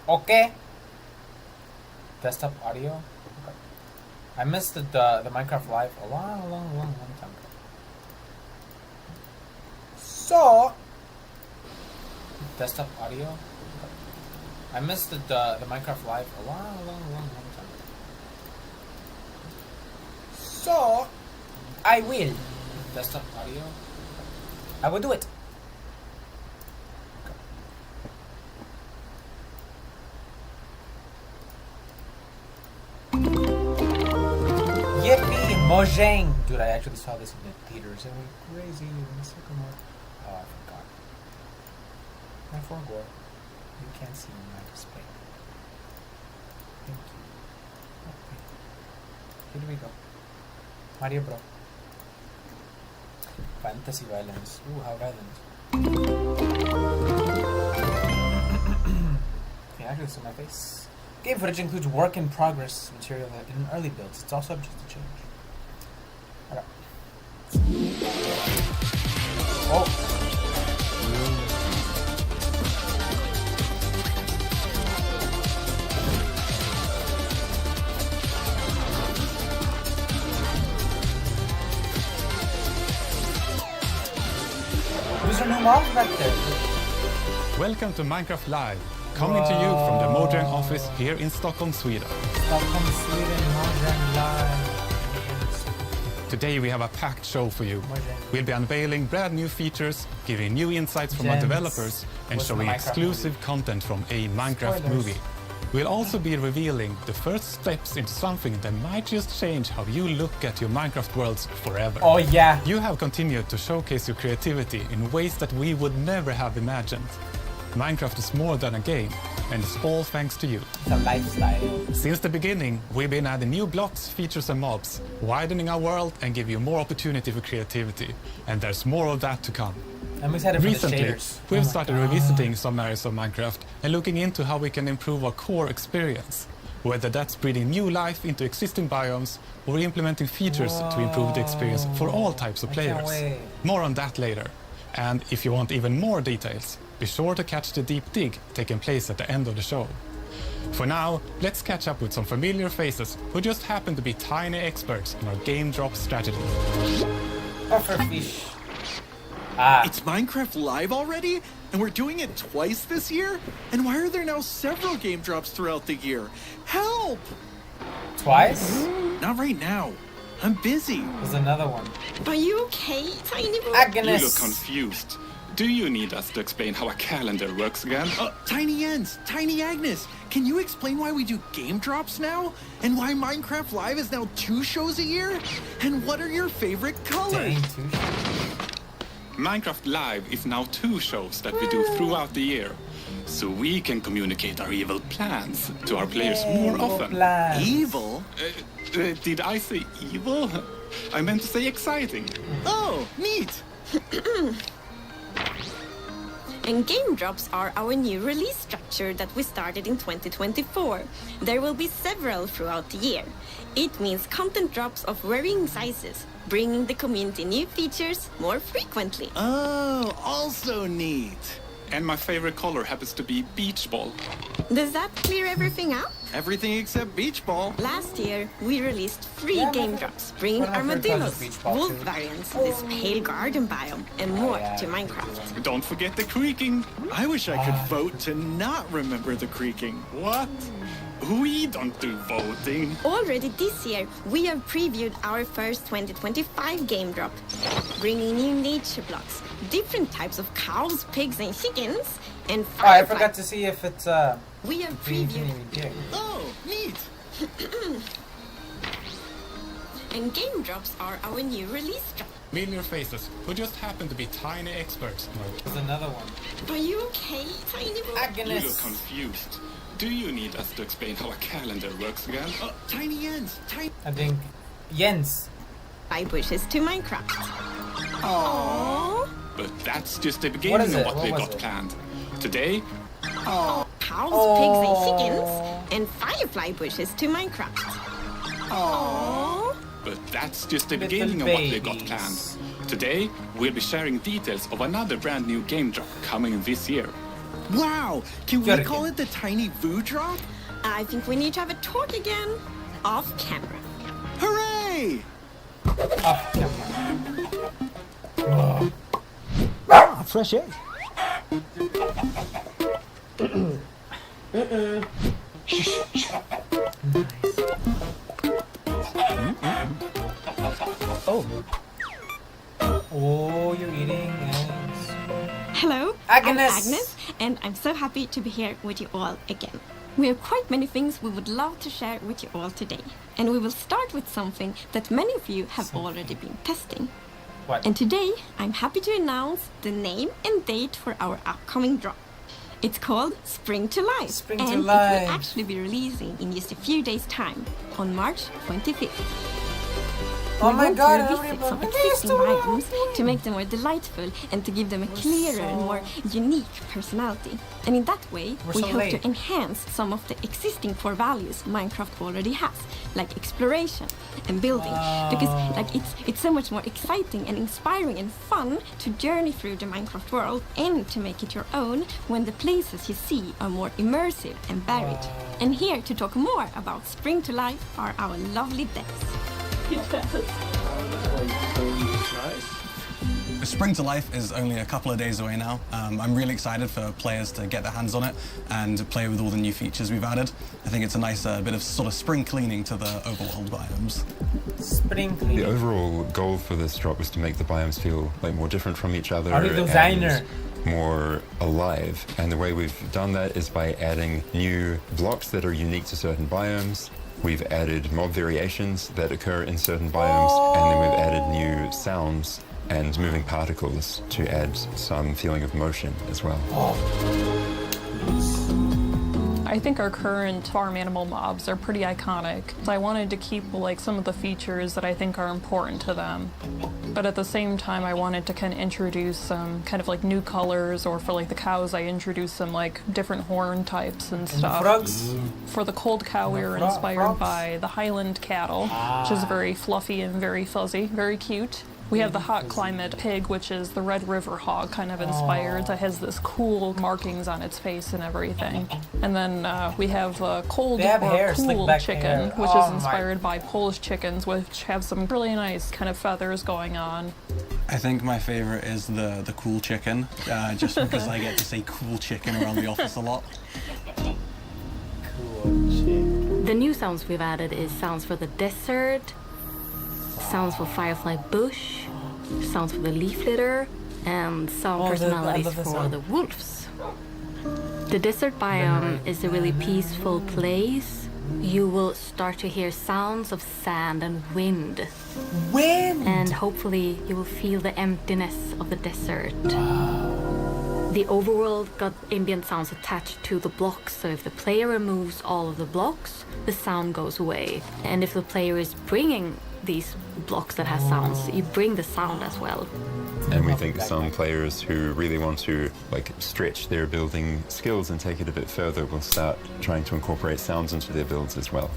Okay. Desktop audio. Okay. I missed the Minecraft Live a long time ago. So desktop audio. Okay. I missed the Minecraft Live a long time ago. So I will desktop audio. Okay. I will do it. Yippee! Mojang! Dude, I actually saw this in the theaters. It went crazy in the Sycamore. Oh, I forgot. My forgot. You can't see my display. Thank you. Okay. Here we go. Mario Bro. Fantasy violence. Ooh, how violent. Can you actually see my face? Game footage includes work in progress material in early builds. It's all subject to change. Okay. Oh. Who's our new mom back there? Welcome to Minecraft Live, coming to you from the Mojang office here in Stockholm, Sweden. Stockholm, Sweden, Mojang Live. Today we have a packed show for you. Mojang. We'll be unveiling brand new features, giving new insights from our developers, and What's the showing Minecraft exclusive movie? content from a Minecraft Spoilers. movie. We'll also be revealing the first steps into something that might just change how you look at your Minecraft worlds forever. Oh yeah. You have continued to showcase your creativity in ways that we would never have imagined. Minecraft is more than a game, and it's all thanks to you. It's a lifestyle. Since the beginning, we've been adding new blocks, features and mobs, widening our world and give you more opportunity for creativity. And there's more of that to come. I'm excited for Recently, the shaders. we've Oh my started God. revisiting some areas of Minecraft and looking into how we can improve our core experience. Whether that's breathing new life into existing biomes or implementing features to improve the experience for all types of I can't players. wait. More on that later. And if you want even more details, be sure to catch the deep dig taking place at the end of the show. For now, let's catch up with some familiar faces who just happen to be tiny experts in our game drop strategy. Pufferfish. Ah. It's Minecraft Live already? And we're doing it twice this year? And why are there now several game drops throughout the year? Help! Twice? Not right now. I'm busy. There's another one. Are you okay, Tiny Boy? Agnes. You look confused. Do you need us to explain how a calendar works again? Tiny Jens, Tiny Agnes, can you explain why we do game drops now? And why Minecraft Live is now 2 shows a year? And what are your favorite colors? Dang, two shots. Minecraft Live is now 2 shows that we do throughout the year, so we can communicate our evil plans to our players more often. Evil? Did I say evil? I meant to say exciting. Oh, neat. And game drops are our new release structure that we started in 2024. There will be several throughout the year. It means content drops of varying sizes, bringing the community new features more frequently. Oh, also neat. And my favorite color happens to be beach ball. Does that clear everything out? Everything except beach ball. Last year, we released 3 Yeah, game my drops, bringing one of my favorite colors armadillos, is beach ball, wolf too. variants, this pale garden biome, and more yeah, to I Minecraft. Don't forget the creaking. I wish I could vote to not remember the creaking. What? We don't do voting. Already this year, we have previewed our first 2025 game drop, bringing new nature blocks, different types of cows, pigs, and chickens, and Oh, I firefly. forgot to see if it's We have green previewed big. Oh, neat. and game drops are our new release structure. Familiar faces who just happen to be tiny experts in our There's another one. Are you okay, Tiny Boy? You look Agnes. confused. Do you need us to explain how a calendar works again? Tiny Jens, Tiny... I think Jens. I wishes to Minecraft. Aww. But that's just the What beginning is of it? what What we was got it? planned. Today, Cows, pigs, and chickens, and firefly bushes to Minecraft. Aww. but that's just the Little beginning of what we got babies. planned. Today, we'll be sharing details of another brand new game drop coming this year. Wow! Can we Gotta call get- it the Tiny Voo Drop? I think we need to have a talk again. Off camera. Hooray! Off camera. Ah, fresh egg. Oh, Oh, you're eating eggs. Hello, Agnes. I'm Agnes, and I'm so happy to be here with you all again. We have quite many things we would love to share with you all today. And we will start with something that many of you have already been testing. What? And today, I'm happy to announce the name and date for our upcoming drop. It's called Spring to Life. Spring to and Life. it will actually be releasing in just a few days' time, on March 25th. Oh We my want god, to I revisit remember some this existing too. biomes to make them more delightful and to give them a clearer and more unique personality. And in that way, We're we so hope late. to enhance some of the existing core values Minecraft already has, like exploration and building. Because like it's so much more exciting and inspiring and fun to journey through the Minecraft world and to make it your own when the places you see are more immersive and varied. And here to talk more about Spring to Life are our lovely devs. Spring to Life is only a couple of days away now. I'm really excited for players to get their hands on it and play with all the new features we've added. I think it's a nice bit of sort of spring cleaning to the overworld biomes. Spring The cleaning. overall goal for this drop was to make the biomes feel like more different from each other Are you the designer? and more alive. And the way we've done that is by adding new blocks that are unique to certain biomes. We've added mob variations that occur in certain biomes, and then we've added new sounds and moving particles to add some feeling of motion as well. I think our current farm animal mobs are pretty iconic. So I wanted to keep like some of the features that I think are important to them. But at the same time, I wanted to kind of introduce some kind of like new colors, or for like the cows, I introduced some like different horn types and stuff. Frogs? For the cold cow, we were inspired by the Highland cattle, which is very fluffy and very fuzzy, very cute. We have the hot climate pig, which is the Red River hog, kind of inspired. That has this cool markings on its face and everything. And then we have cold They have or hair, slick cool back chicken, hair. which Oh is my- inspired by Polish chickens, which have some really nice kind of feathers going on. I think my favorite is the cool chicken, just because I get to say cool chicken around the office a lot. Cool chick. The new sounds we've added is sounds for the desert, sounds for firefly bush, sounds for the leaf litter, and sound I personalities love the for sound. the wolves. The desert biome is a really peaceful place. You will start to hear sounds of sand and wind, Wind! and hopefully you will feel the emptiness of the desert. The overworld got ambient sounds attached to the blocks, so if the player removes all of the blocks, the sound goes away. And if the player is bringing these blocks that has sounds, you bring the sound as well. And we think some players who really want to like stretch their building skills and take it a bit further will start trying to incorporate sounds into their builds as well.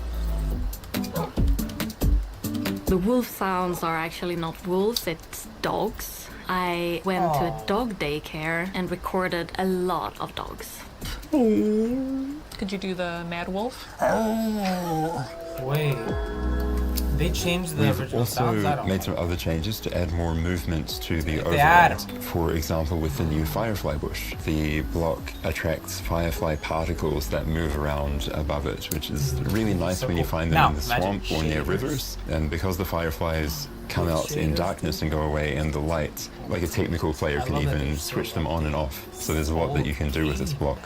The wolf sounds are actually not wolves, it's dogs. I went to a dog daycare and recorded a lot of dogs. Could you do the Mad Wolf? Wait. They changed the We've original also sounds. I don't made know. some other changes to add more movement to the They add overworld. For example, with the new firefly bush, the block attracts firefly particles that move around above it, which is really nice So when you cool. find them Now, in the imagine swamp or near shaders. rivers. And because the fireflies come out in darkness and go away in the light, like a technical player I can love that even they're so switch them on and off. So there's a lot that you can do with this block.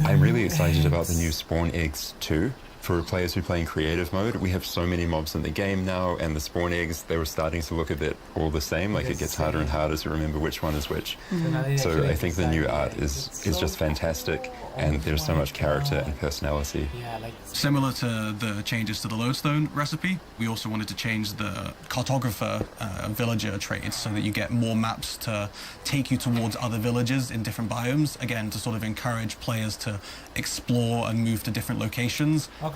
I'm really excited about the new spawn eggs too. For players who play in creative mode, we have so many mobs in the game now, and the spawn eggs, they were starting to look a bit all the same, like it gets harder and harder to remember which one is which. now they So actually I think the new design art it. is It's just so fantastic, and there's so much character and personality. Yeah, like Similar to the changes to the lodestone recipe, we also wanted to change the cartographer villager trades so that you get more maps to take you towards other villages in different biomes, again to sort of encourage players to explore and move to different locations, Okay.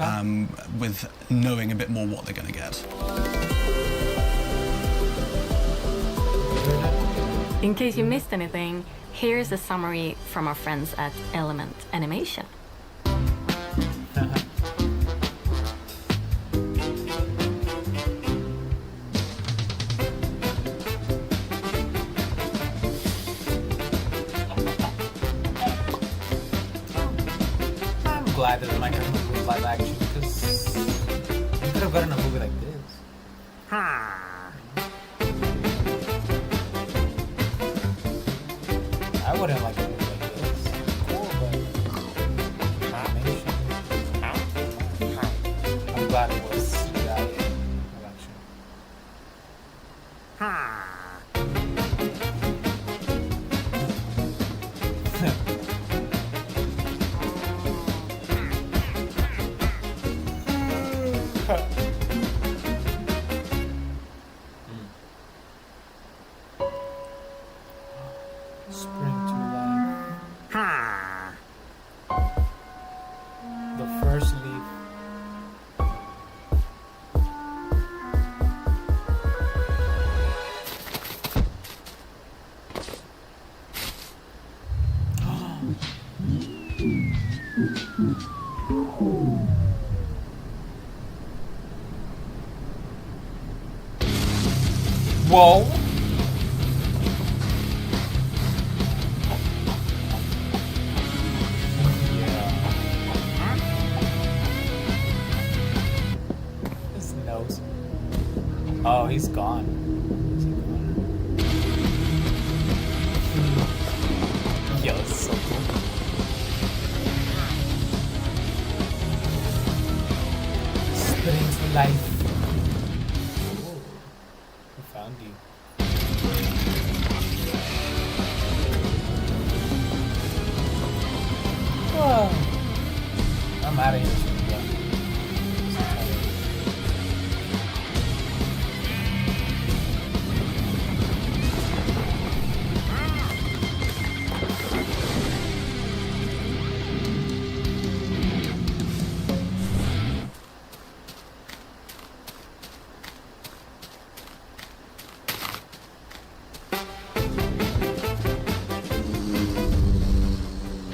with knowing a bit more what they're going to get. In case you missed anything, here's a summary from our friends at Element Animation. I'm glad that the Minecraft movie was live action because we could have gotten a movie like this. I wouldn't like a movie like this. Cool, but animation. I'm glad it was CGI election. Spring to life. The first leaf. Whoa. His nose. Oh, he's gone. Is he gone? Yo, it's so cool. Spring to life. Ooh, we found you. Oh, I'm out of here.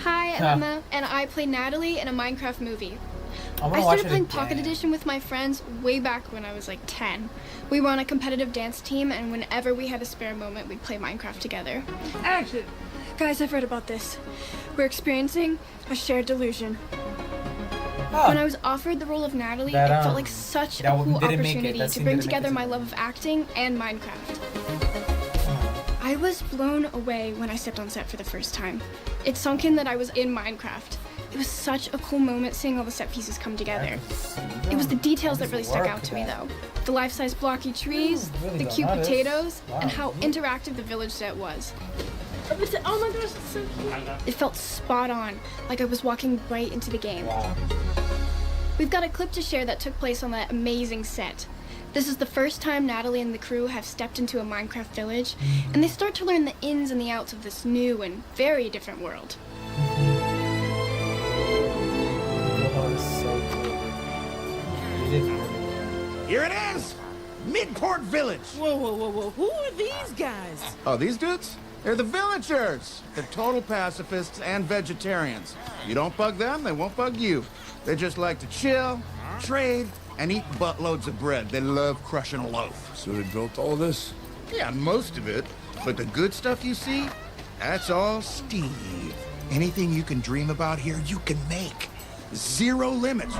Hi, I'm Emma, and I play Natalie in a Minecraft movie. I started playing Pocket Edition with my friends way back when I was like 10. We were on a competitive dance team, and whenever we had a spare moment, we'd play Minecraft together. Action! Guys, I've read about this. We're experiencing a shared delusion. When I was offered the role of Natalie, it felt like such a cool opportunity to bring together my love of acting and Minecraft. I was blown away when I stepped on set for the first time. It sunk in that I was in Minecraft. It was such a cool moment seeing all the set pieces come together. It was the details that really stuck out to me though. The life-size blocky trees, the cute potatoes, and how interactive the village set was. Oh my gosh, it's so cute. It felt spot on, like I was walking right into the game. We've got a clip to share that took place on that amazing set. This is the first time Natalie and the crew have stepped into a Minecraft village, and they start to learn the ins and the outs of this new and very different world. Here it is! Midport Village! Whoa, whoa, whoa, whoa. Who are these guys? Oh, these dudes? They're the villagers! They're total pacifists and vegetarians. You don't bug them, they won't bug you. They just like to chill, trade, and eat buttloads of bread. They love crushing a loaf. So they built all this? Yeah, most of it. But the good stuff you see, that's all Steve. Anything you can dream about here, you can make. Zero limits.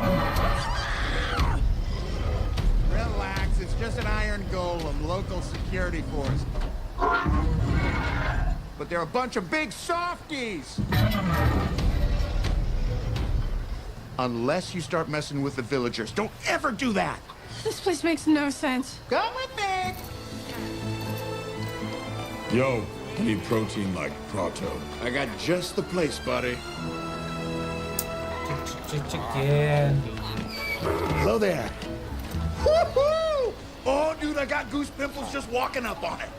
Relax, it's just an iron golem, local security force. But they're a bunch of big softies. Unless you start messing with the villagers. Don't ever do that. This place makes no sense. Come with me. Yo, I need protein like Prato. I got just the place, buddy. Chicken. Hello there. Woohoo! Oh, dude, I got goose pimples just walking up on it.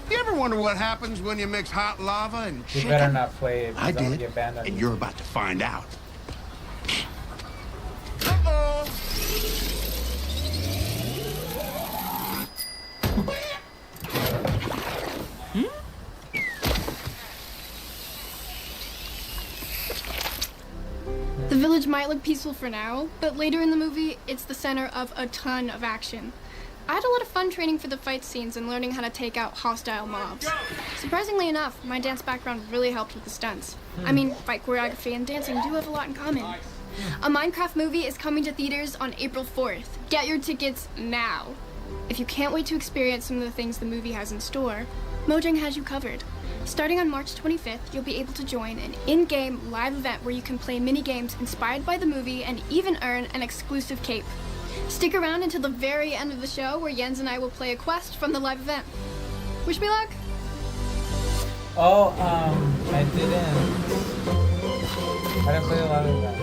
You ever wonder what happens when you mix hot lava and You chicken? better not play it. I because did, get banned on and YouTube. you're about to find out. Uh-oh. village might look peaceful for now, but later in the movie, it's the center of a ton of action. I had a lot of fun training for the fight scenes and learning how to take out hostile mobs. Surprisingly enough, my dance background really helped with the stunts. I mean, fight choreography and dancing do have a lot in common. A Minecraft movie is coming to theaters on April 4th. Get your tickets now. If you can't wait to experience some of the things the movie has in store, Mojang has you covered. Starting on March 25th, you'll be able to join an in-game live event where you can play mini-games inspired by the movie and even earn an exclusive cape. Stick around until the very end of the show where Jens and I will play a quest from the live event. Wish me luck! Oh, I didn't play a lot of that.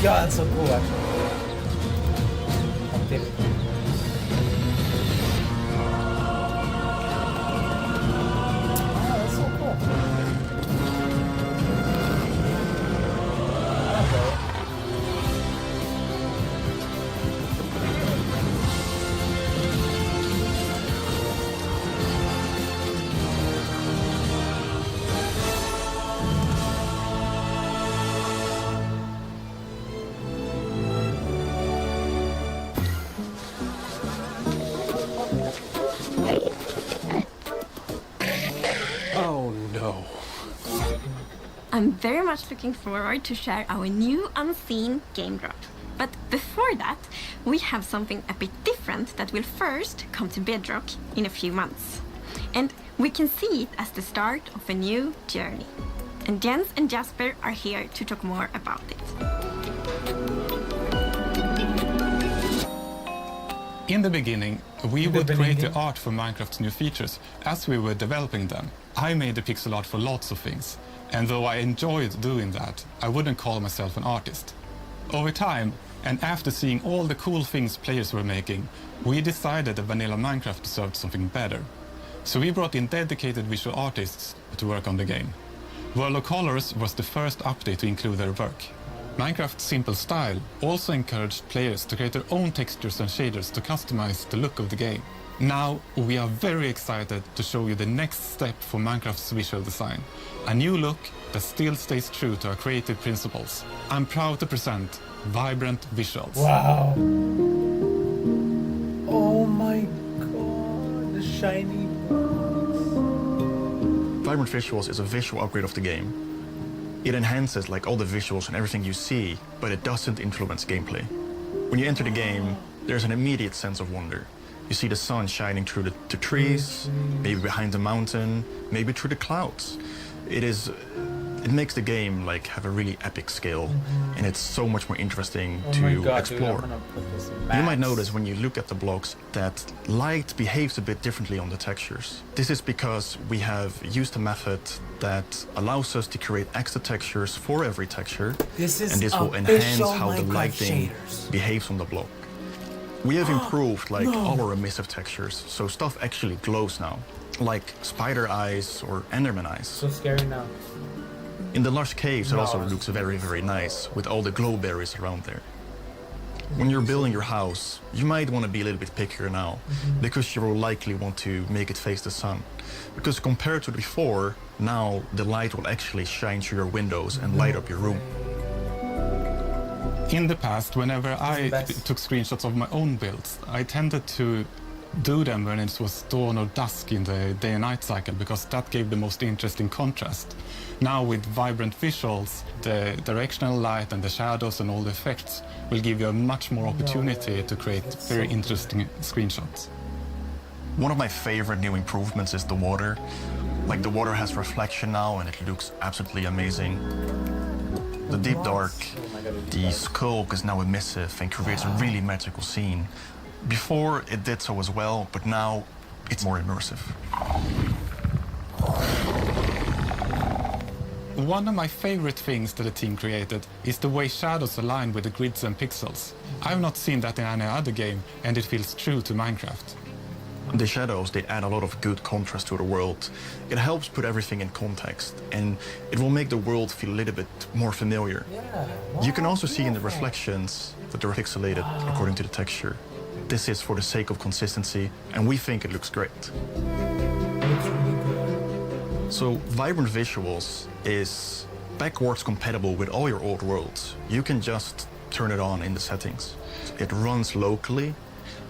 Yeah, that's so cool, actually. I did it. Oh, that's so cool. Okay. I'm very much looking forward to share our new unseen game drop. But before that, we have something a bit different that will first come to Bedrock in a few months. And we can see it as the start of a new journey. And Jens and Jasper are here to talk more about it. In the beginning, we would create the art for Minecraft's new features as we were developing them. I made the pixel art for lots of things, and though I enjoyed doing that, I wouldn't call myself an artist. Over time, and after seeing all the cool things players were making, we decided that vanilla Minecraft deserved something better. So we brought in dedicated visual artists to work on the game. World of Colors was the first update to include their work. Minecraft's simple style also encouraged players to create their own textures and shaders to customize the look of the game. Now, we are very excited to show you the next step for Minecraft's visual design. A new look that still stays true to our creative principles. I'm proud to present Vibrant Visuals. Wow. Oh my god, the shiny box. Vibrant Visuals is a visual upgrade of the game. It enhances like all the visuals and everything you see, but it doesn't influence gameplay. When you enter the game, there's an immediate sense of wonder. You see the sun shining through the trees, maybe behind the mountain, maybe through the clouds. It makes the game like have a really epic scale, and it's so much more interesting to explore. You might notice when you look at the blocks that light behaves a bit differently on the textures. This is because we have used a method that allows us to create extra textures for every texture, and this will enhance how the lighting behaves on the block. We have improved like all our emissive textures, so stuff actually glows now, like spider eyes or enderman eyes. So scary now. In the lush caves, it also looks very, very nice with all the glow berries around there. When you're building your house, you might want to be a little bit pickier now, because you will likely want to make it face the sun. Because compared to before, now the light will actually shine through your windows and light up your room. In the past, whenever I took screenshots of my own builds, I tended to do them when it was dawn or dusk in the day and night cycle, because that gave the most interesting contrast. Now with Vibrant Visuals, the directional light and the shadows and all the effects will give you a much more opportunity to create very interesting screenshots. One of my favorite new improvements is the water. Like the water has reflection now and it looks absolutely amazing. The deep dark, the skulk is now emissive and creates a really magical scene. Before it did so as well, but now it's more immersive. One of my favorite things that the team created is the way shadows align with the grids and pixels. I've not seen that in any other game, and it feels true to Minecraft. The shadows, they add a lot of good contrast to the world. It helps put everything in context, and it will make the world feel a little bit more familiar. You can also see in the reflections that they're pixelated according to the texture. This is for the sake of consistency, and we think it looks great. So Vibrant Visuals is backwards compatible with all your old worlds. You can just turn it on in the settings. It runs locally,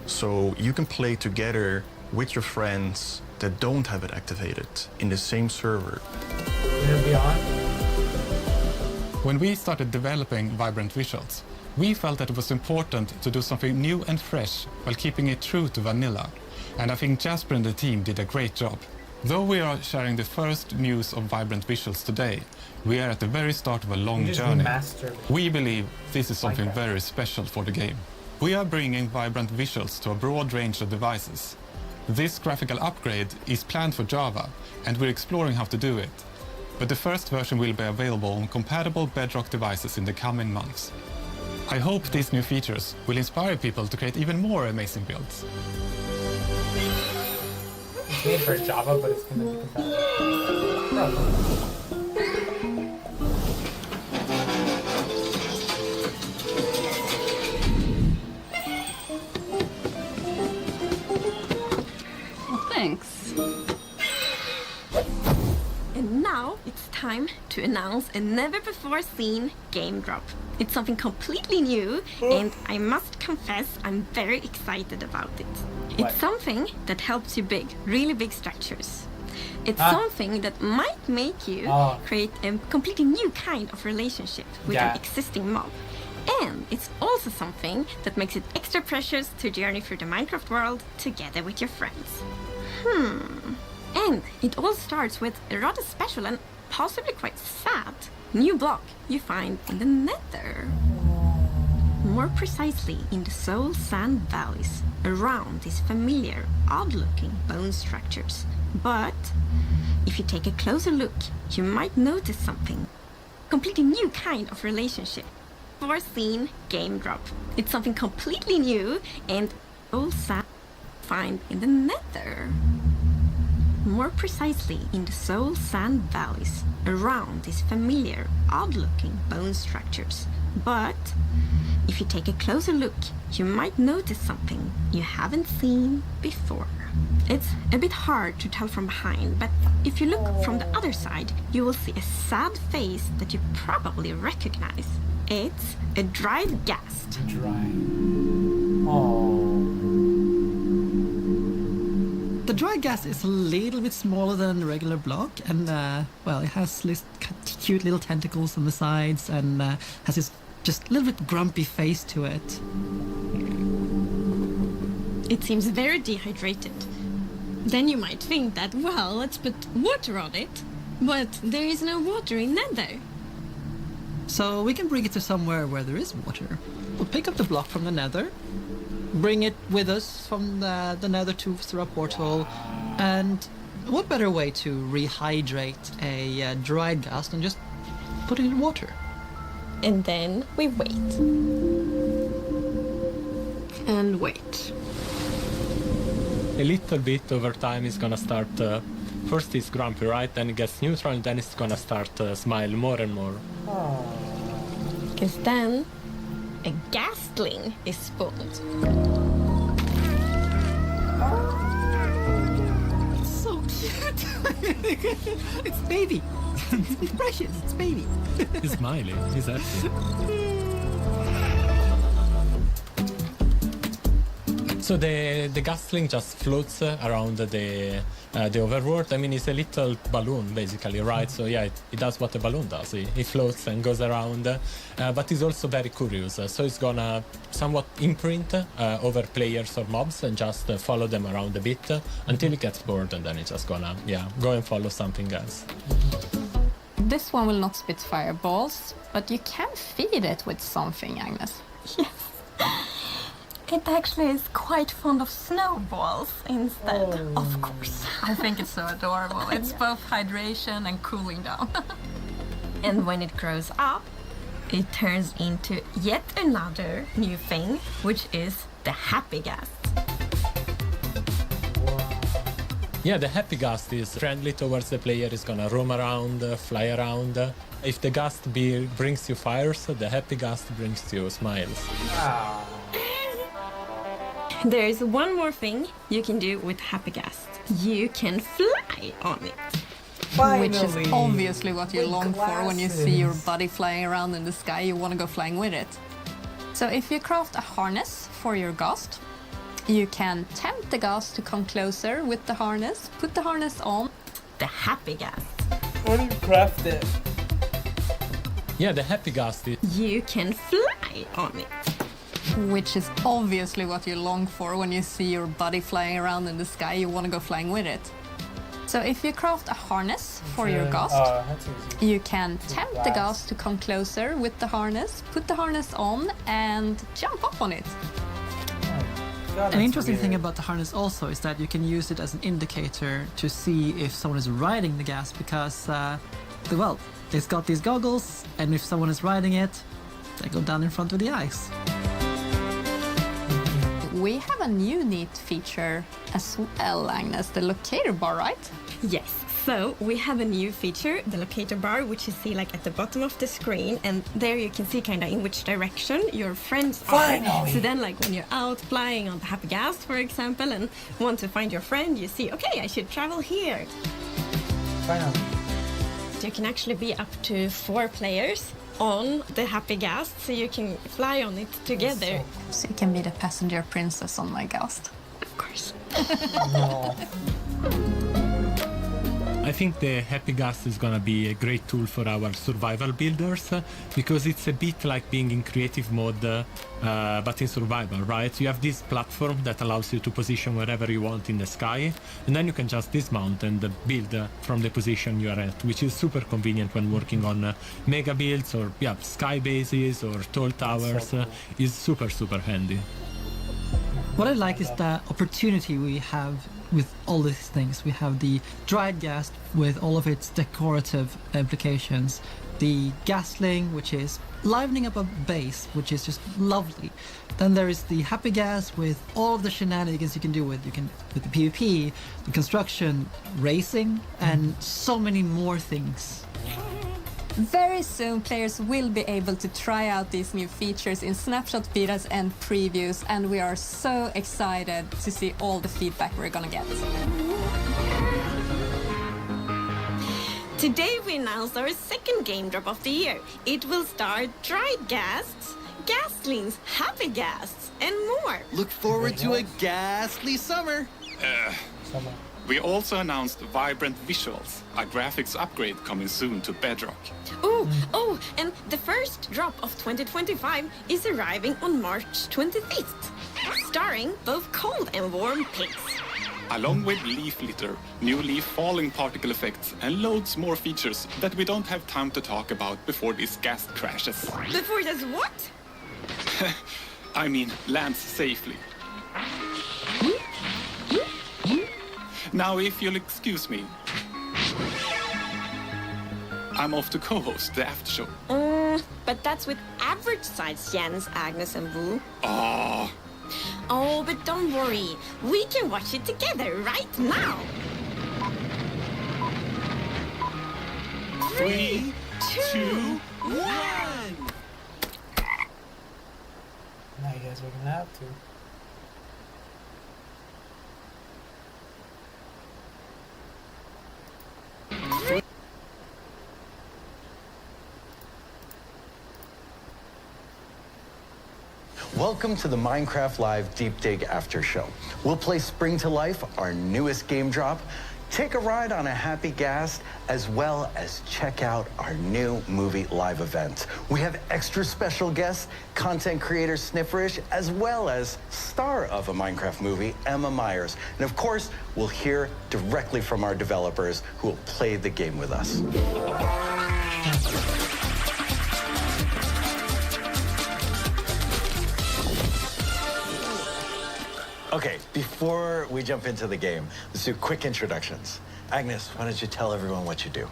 so you can play together with your friends that don't have it activated in the same server. Will it be on? When we started developing Vibrant Visuals, we felt that it was important to do something new and fresh while keeping it true to vanilla. And I think Jasper and the team did a great job. Though we are sharing the first news of Vibrant Visuals today, we are at the very start of a long journey. We believe this is something very special for the game. We are bringing Vibrant Visuals to a broad range of devices. This graphical upgrade is planned for Java, and we're exploring how to do it. But the first version will be available on compatible Bedrock devices in the coming months. I hope these new features will inspire people to create even more amazing builds. It's made for Java, but it's going to be compatible. Thanks. And now it's time to announce a never-before-seen game drop. It's something completely new, and I must confess I'm very excited about it. It's something that helps you build really big structures. It's something that might make you create a completely new kind of relationship with an existing mob. And it's also something that makes it extra precious to journey through the Minecraft world together with your friends. And it all starts with a rather special and possibly quite sad new block you find in the Nether. More precisely in the soul sand valleys around these familiar, odd-looking bone structures. But if you take a closer look, you might notice something. Completely new kind of relationship. Foreseen game drop. It's something completely new and soul sand find in the Nether. More precisely in the soul sand valleys around these familiar, odd-looking bone structures. But if you take a closer look, you might notice something you haven't seen before. It's a bit hard to tell from behind, but if you look from the other side, you will see a sad face that you probably recognize. It's a dried ghast. The dried ghast is a little bit smaller than the regular block, and well, it has this cute little tentacles on the sides, and has this just a little bit grumpy face to it. It seems very dehydrated. Then you might think that, well, let's put water on it. But there is no water in Nether. So we can bring it to somewhere where there is water. We'll pick up the block from the Nether, bring it with us from the Nether through a portal, and what better way to rehydrate a dried ghast than just put it in water? And then we wait. And wait. A little bit over time is gonna start, first it's grumpy, right? Then it gets neutral, and then it's gonna start smile more and more. Because then a ghastling is spawned. It's so cute! It's baby! It's precious, it's baby! He's smiling, he's happy. So the ghastling just floats around the overworld. I mean, it's a little balloon, basically, right? So yeah, it does what a balloon does. It floats and goes around, but it's also very curious. So it's gonna somewhat imprint over players or mobs and just follow them around a bit until it gets bored, and then it's just gonna, go and follow something else. This one will not spit fireballs, but you can feed it with something, Agnes. Yes. It actually is quite fond of snowballs instead, of course. I think it's so adorable. It's both hydration and cooling down. And when it grows up, it turns into yet another new thing, which is the happy ghast. Yeah, the happy gust is friendly towards the player, is gonna roam around, fly around. If the gust brings you fires, the happy gust brings you smiles. There's one more thing you can do with Happy Gust. You can fly on it. Which is obviously what you long for when you see your buddy flying around in the sky. You want to go flying with it. So if you craft a harness for your gust, you can tempt the gust to come closer with the harness, put the harness on. The Happy Gust. How do you craft it? Yeah, the happy gust is... You can fly on it. Which is obviously what you long for when you see your buddy flying around in the sky. You want to go flying with it. So if you craft a harness for your gust, you can tempt the gust to come closer with the harness, put the harness on, and jump up on it. An interesting thing about the harness also is that you can use it as an indicator to see if someone is riding the gas because, well, it's got these goggles, and if someone is riding it, they go down in front of the ice. We have a new neat feature as well, Agnes, the locator bar, right? Yes, so we have a new feature, the locator bar, which you see like at the bottom of the screen, and there you can see kind of in which direction your friends are. So then like when you're out flying on the Happy Gast, for example, and want to find your friend, you see, okay, I should travel here. Finally. You can actually be up to 4 players on the Happy Gast, so you can fly on it together. So you can be the passenger princess on my Gast. Of course. No. I think the happy gust is gonna be a great tool for our survival builders because it's a bit like being in creative mode but in survival, right? You have this platform that allows you to position wherever you want in the sky, and then you can just dismount and build from the position you are at, which is super convenient when working on mega builds or sky bases or tall towers. So cool. Is super handy. What I like is the opportunity we have with all these things. We have the dried gas with all of its decorative implications, the gasling, which is livening up a base, which is just lovely. Then there is the happy gas with all of the shenanigans you can do with the PvP, the construction, racing, and so many more things. Very soon, players will be able to try out these new features in snapshot betas and previews, and we are so excited to see all the feedback we're gonna get. Today we announce our second game drop of the year. It will start dried gasts, gaslings, happy gasts, and more. Look forward to a ghastly summer. We also announced vibrant visuals, a graphics upgrade coming soon to Bedrock. Oh, and the first drop of 2025 is arriving on March 25th, starring both cold and warm pigs. Along with leaf litter, new leaf falling particle effects, and loads more features that we don't have time to talk about before this gas crashes. Before this what? I mean, lands safely. Now, if you'll excuse me, I'm off to co-host the after show. But that's with average size Jens, Agnes, and Wu. Oh, but don't worry. We can watch it together right now. 3, 2, 1! Now you guys are gonna have to. Welcome to the Minecraft Live Deep Dig After Show. We'll play Spring to Life, our newest game drop, take a ride on a happy gas, as well as check out our new movie live event. We have extra special guests, content creator Snifferish, as well as star of a Minecraft movie, Emma Myers. And of course, we'll hear directly from our developers who will play the game with us. Okay, before we jump into the game, let's do quick introductions. Agnes, why don't you tell everyone what you do?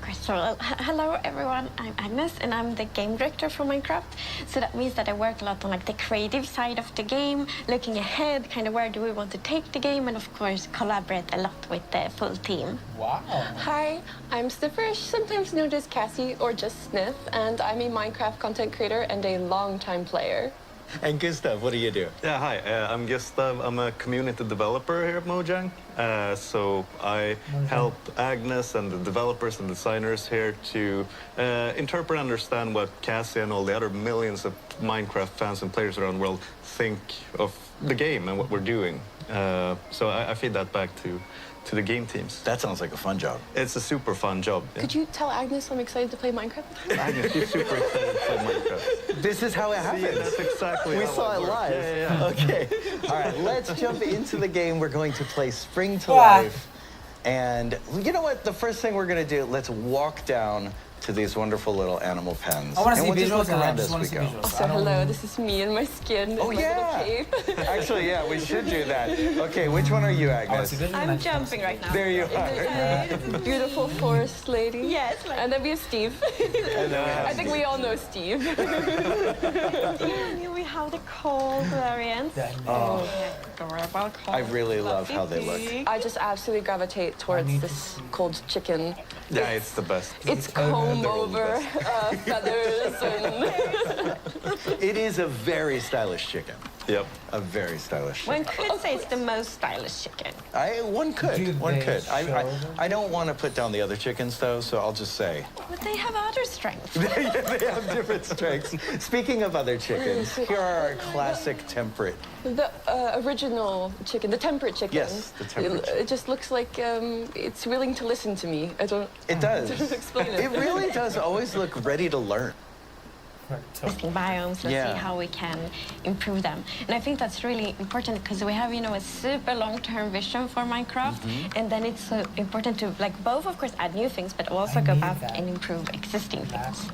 Of course. So, hello everyone. I'm Agnes, and I'm the game director for Minecraft. So that means that I work a lot on like the creative side of the game, looking ahead, kind of where do we want to take the game, and of course collaborate a lot with the full team. Wow. Hi, I'm Sniffish, sometimes known as Cassie or just Sniff, and I'm a Minecraft content creator and a long-time player. And Gustav, what do you do? Yeah, hi, I'm Gustav. I'm a community developer here at Mojang. So I help Agnes and the developers and designers here to interpret and understand what Cassie and all the other millions of Minecraft fans and players around the world think of the game and what we're doing. So I feed that back to the game teams. That sounds like a fun job. It's a super fun job. Yeah. Could you tell Agnes I'm excited to play Minecraft? Agnes, you're super excited to play Minecraft. This is how it happens. See, that's exactly we how saw it works. live. Yeah. Okay. All right, let's jump into the game. We're going to play Spring to Life. And you know what? The first thing we're going to do, let's walk down to these wonderful little animal pens. I want to see we'll just visuals, look and I around just as want we to see go. visuals. So hello, this is me and my skin. Oh, my little cape. Actually, yeah, we should do that. Okay, which one are you, Agnes? I'm jumping right now. There you are. Beautiful forest lady. Yes. And then we have Steve. And then we have I think we all know Steve. Yeah, we have the cold variant. Oh. Adorable cold. I really love how they look. I just absolutely gravitate towards this cold chicken. Yeah, it's the best. It's comb over, feathers, and... It is a very stylish chicken. Yep. A very stylish One chicken. could say it's the most stylish chicken. One could. I don't want to put down the other chickens, though, so I'll just say. But they have other strengths. They have different strengths. Speaking of other chickens, here are our classic temperate. The original chicken, the temperate chicken. Yes, the temperate chicken. It just looks like it's willing to listen to me. I don't... It does. Explain it. It really does always look ready to learn. Biomes, let's see how we can improve them. And I think that's really important because we have, a super long-term vision for Minecraft, and then it's so important to, both, of course, add new things, but also go back and improve existing things.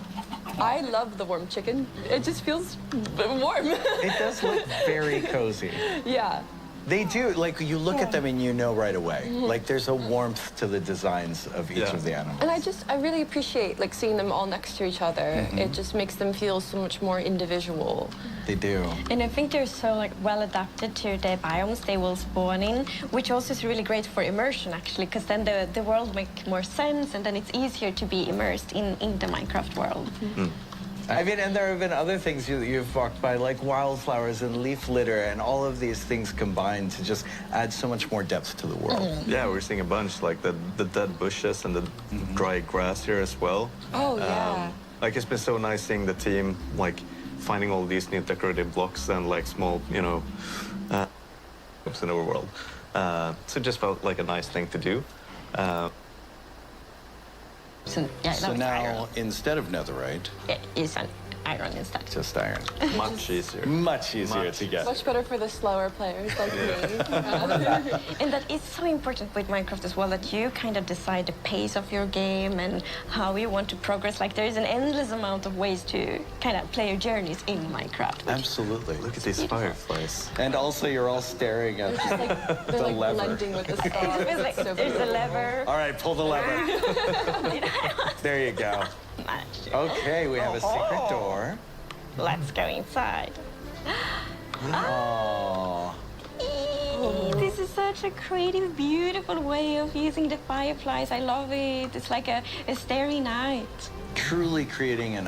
I love the warm chicken. It just feels warm. It does look very cozy. Yeah. They do. Like, you look at them and you know right away. Like, there's a warmth to the designs of each of the animals. And I really appreciate, seeing them all next to each other. It just makes them feel so much more individual. They do. And I think they're so, well adapted to the biomes they will spawn in, which also is really great for immersion, actually, because then the world makes more sense, and then it's easier to be immersed in the Minecraft world. I mean, and there have been other things you've walked by, like wildflowers and leaf litter, and all of these things combined to just add so much more depth to the world. Yeah, we're seeing a bunch, like the dead bushes and the dry grass here as well. Oh, yeah. It's been so nice seeing the team, finding all these new decorative blocks and, small, in our world. So it just felt like a nice thing to do. So now, instead of netherite, it is an iron instead. Just iron. Much easier. Much easier to get. Much better for the slower players like me. And that is so important with Minecraft as well, that you kind of decide the pace of your game and how you want to progress. There is an endless amount of ways to kind of play your journeys in Minecraft. Absolutely. Look at these fireflies. And also, you're all staring at the lever. Blending with the stars. There's a lever. All right, pull the lever. There you go. Okay, we have a secret door. Let's go inside. Oh. This is such a creative, beautiful way of using the fireflies. I love it. It's like a starry night. Truly creating an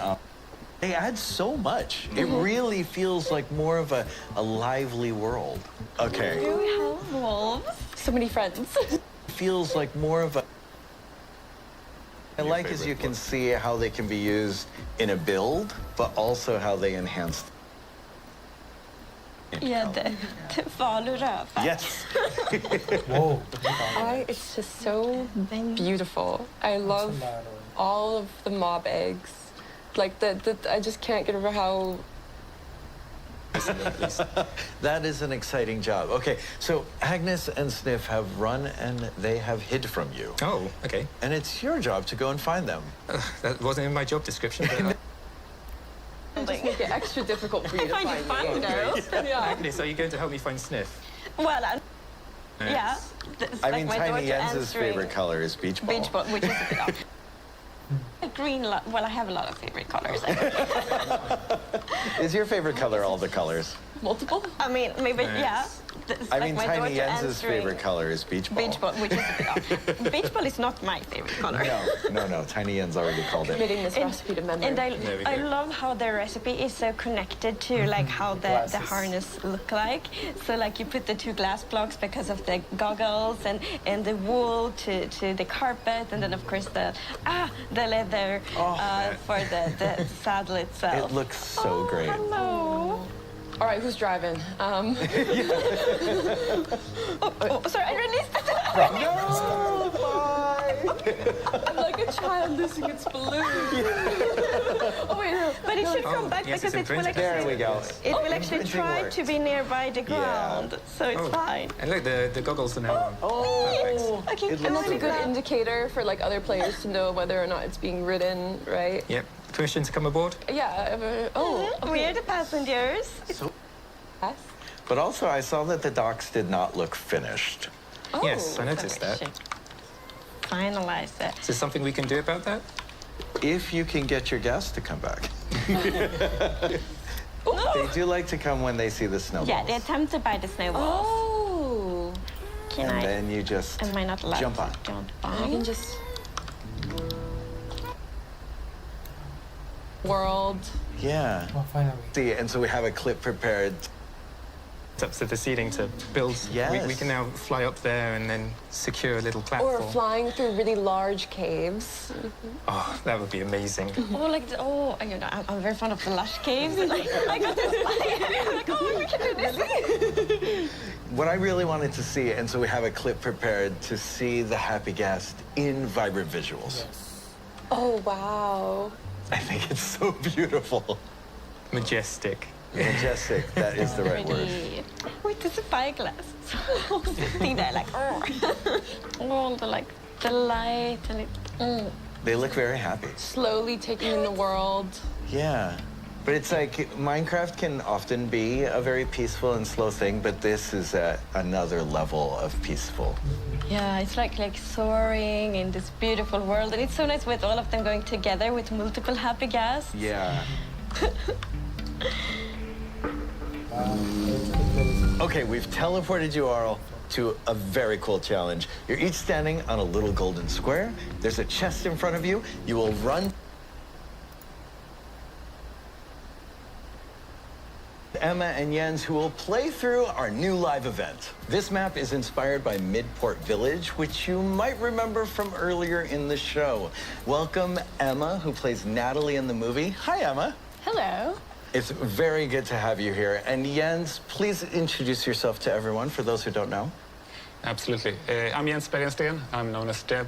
They add so much. It really feels like more of a lively world. Okay. Do we have wolves? So many friends. Feels like more of a... I like as you can see how they can be used in a build, but also how they enhance. Yeah, the valuröver. Yes. Whoa. It's just so beautiful. I love all of the mob eggs. I just can't get over how... That is an exciting job. Okay, so Agnes and Sniff have run and they have hid from you. Oh, okay. And it's your job to go and find them. That wasn't in my job description. Just make it extra difficult for you to find me. Yeah. Agnes, are you going to help me find Sniff? Well, yeah. I mean, Tiny Jens's favorite color is beach ball. Beach ball, which is a bit off. like green. Well, I have a lot of favorite colors. Is your favorite color all the colors? Multiple? I mean, maybe, yeah. I mean, Tiny Jens's favorite color is beach ball. Beach ball, which is beach ball is not my favorite color. No. Tiny Jens already called it. Committing this recipe to memory. And I love how the recipe is so connected to like how the harness look like. So like you put the 2 glass blocks because of the goggles and the wool to the carpet, and then of course the leather for the saddle itself. It looks so great. Hello. All right, who's driving? Oh, sorry, I released it. No, bye. I'm like a child losing its balloon. Oh wait, no. But it should come back because it will actually. There we go. It will actually try to be nearby the ground, so it's fine. And look, the goggles are now on. Oh, okay. And that's a good indicator for like other players to know whether or not it's being ridden, right? Yep. Permission to come aboard? Yeah. We are the passengers. Yes. But also, I saw that the docks did not look finished. Oh, yes, I noticed that. Finalize it. Is there something we can do about that? If you can get your guests to come back. They do like to come when they see the snowballs. Yeah, they attempt to buy the snowballs. Oh. And then you just am I not allowed jump on. I can just... World. Yeah. Well, finally. See, and so we have a clip prepared. Up to the ceiling to build. Yes. We can now fly up there and then secure a little platform. Or flying through really large caves. Oh, that would be amazing. I'm very fond of the lush caves. I got this like, oh, we can do this. What I really wanted to see, and so we have a clip prepared to see the happy guest in vibrant visuals. Yes. Oh, wow. I think it's so beautiful. Majestic. Majestic, that is the right word. Wait, there's a spyglass. Sitting there like, oh, the light and it. They look very happy. Slowly taking in the world. Yeah. But it's like Minecraft can often be a very peaceful and slow thing, but this is at another level of peaceful. Yeah, it's like soaring in this beautiful world, and it's so nice with all of them going together with multiple happy guests. Yeah. Okay, we've teleported you all to a very cool challenge. You're each standing on a little golden square. There's a chest in front of you. You will run. Emma and Jens, who will play through our new live event. This map is inspired by Midport Village, which you might remember from earlier in the show. Welcome, Emma, who plays Natalie in the movie. Hi, Emma. Hello. It's very good to have you here. And Jens, please introduce yourself to everyone, for those who don't know. Absolutely. I'm Jens Bergensten. I'm known as Deb.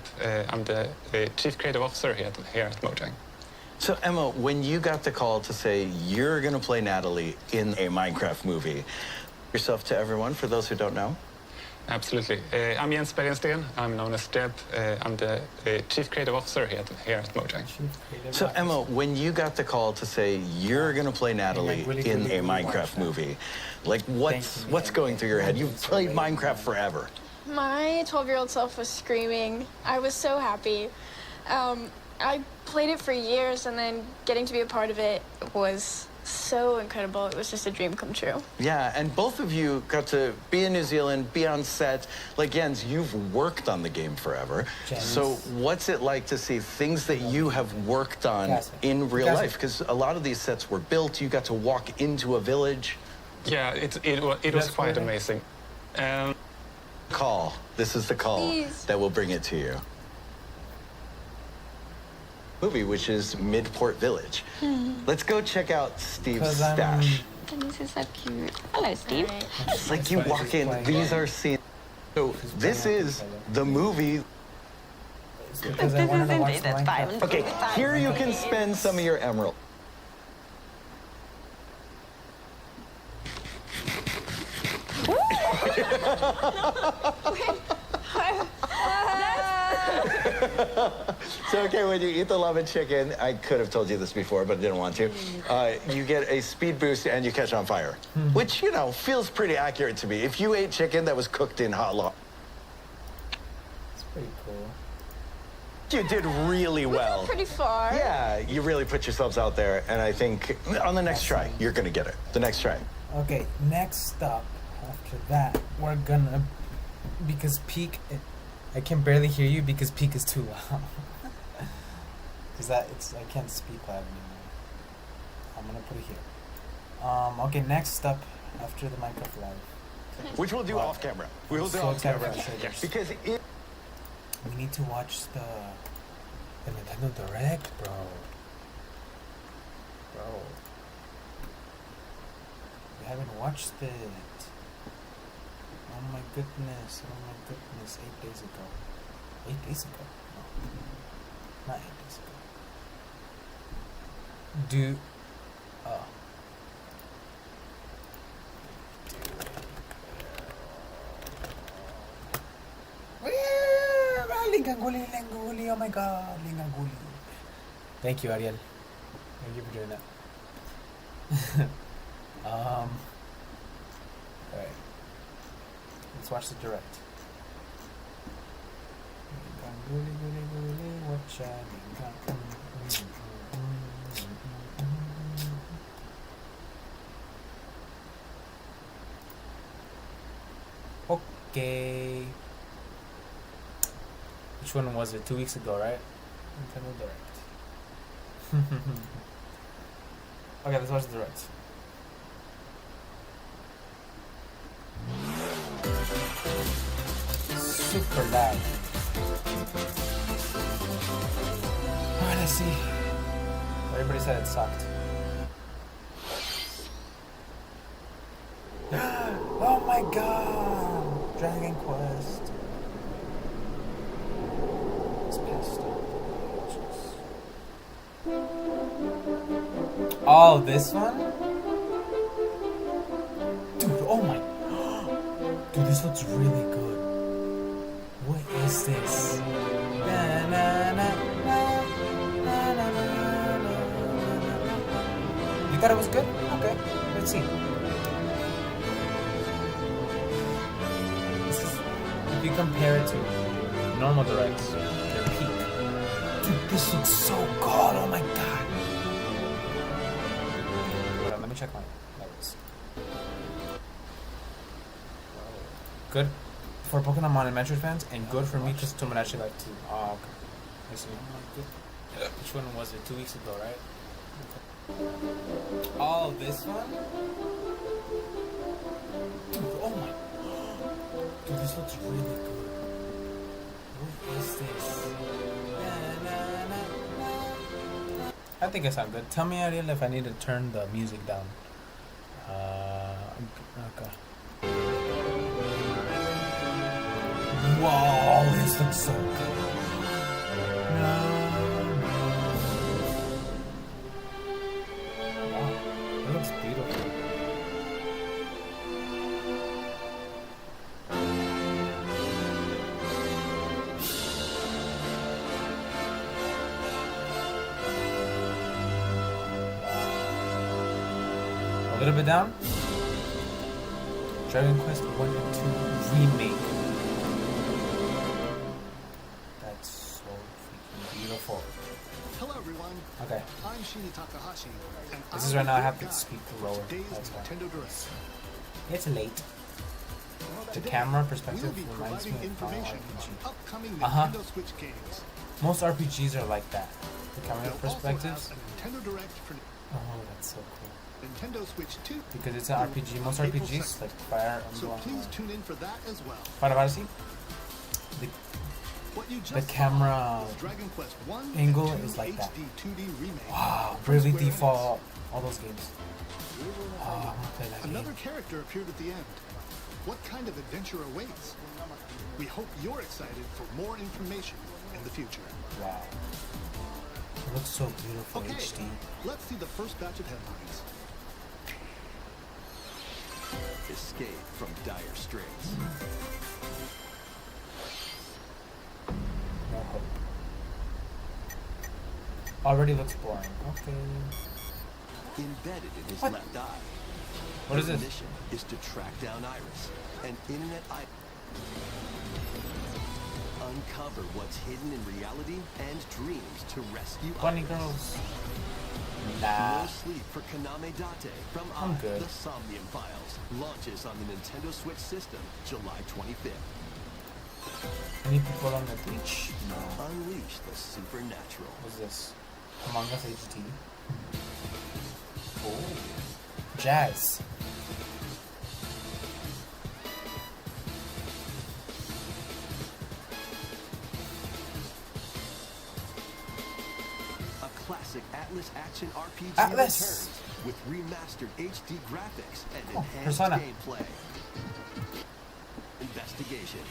I'm the Chief Creative Officer here at Mojang. So, Emma, when you got the call to say you're going to play Natalie in a Minecraft movie, yourself to everyone, for those who don't know. Absolutely. I'm Jens Bergensten. I'm known as Deb. I'm the Chief Creative Officer here at Mojang. So, Emma, when you got the call to say you're going to play Natalie in a Minecraft movie, like what's going through your head? You've played Minecraft forever. My 12-year-old self was screaming. I was so happy. I played it for years, and then getting to be a part of it was so incredible. It was just a dream come true. Yeah, and both of you got to be in New Zealand, be on set. Like, Jens, you've worked on the game forever. So what's it like to see things that you have worked on in real life? Because a lot of these sets were built. You got to walk into a village. Yeah, it was quite amazing. Call. This is the call that will bring it to you. Movie, which is Midport Village. Let's go check out Steve's stash. This is so cute. Hello, Steve. It's like you walk in, these are scenes. So this is the movie. This is indeed a time. Okay, here you can spend some of your emerald. So, okay, when you eat the lemon chicken, I could have told you this before, but I didn't want to, you get a speed boost and you catch on fire, which, you know, feels pretty accurate to me. If you ate chicken that was cooked in hot lava. It's pretty cool. You did really well. Pretty far. Yeah, you really put yourselves out there, and I think on the next try, you're gonna get it. The next try. Okay, next up, after that, we're gonna, because peak, I can barely hear you because peak is too loud. Because I can't speak loud anymore. I'm gonna put it here. Okay, next up, after the Minecraft Live. Which we'll do off camera. We will do So off camera. excited. Yes. Because it... We need to watch the Nintendo Direct, bro. We haven't watched it. Oh my goodness. 8 days ago. 8 days ago? No. Not 8 days ago. Linganguli, oh my god, Linganguli. Thank you, Ariel. Thank you for doing that. Alright. Let's watch the direct. Linganguli, watcha, Okay. Which one was it? 2 weeks ago, right? Nintendo Direct. Okay, let's watch the Direct. Super loud. Alright, let's see. Everybody said it sucked. Oh my god! Dragon Quest. Oh, this one? Dude, oh my... Dude, this looks really good. What is this? Na, na, na, na, na, na, na, na. You thought it was good? Okay, let's see. This is... If you compare it to normal directs, their peak. Dude, this looks so good, oh my god. Let me check my levels. Good for Pokemon Monumentary fans, and good for me because someone actually like to. Oh, okay. I see. Which one was it? 2 weeks ago, right? Okay. Oh, this one? Dude, oh my. Dude, this looks really good. What is this? I think it sounds good. Tell me, Ariel, if I need to turn the music down. Okay. Whoa, this looks so good. Wow, it looks beautiful. A little bit down. Dragon Quest 1 and 2 remake. That's so freaking beautiful. Hello everyone. Okay. I'm Shini Takahashi. And This is right now I have to speak lower. That's why. Nintendo Direct. It's late. The camera perspective reminds me of RPG. Nintendo Switch games. Most RPGs are like that. The camera perspectives. Nintendo Direct for Oh, that's so cool. Nintendo Switch 2. Because it's an RPG. Most RPGs, like Fire So Emblem, please tune in for that as well. Final Fantasy, the camera Dragon Quest 1 angle and 2 is like that. HD 2D remake. Wow, Bravely Default, all those games. Oh, I want to play that Another game. character appeared at the end. What kind of adventure awaits? We hope you're excited for more information in the future. Wow. It looks so beautiful, Okay, HD. let's see the first batch of headlines. Escape from dire straits. No hope. Already looks boring. Okay. Embedded in his What? left eye. What is His this? mission is to track down Iris, an internet idol. Uncover what's hidden in reality and dreams to rescue Bunny others. girls. Nah. No Sleep for Kaname Date from I'm good. The Somnium Files launches on the Nintendo Switch system July 25th. Any people on the beach? No. Unleash the supernatural. What's this? Among Us HD. Oh. Jazz. Classic Atlas action RPG Atlas returns with remastered HD graphics and enhanced Persona. gameplay. Investigations.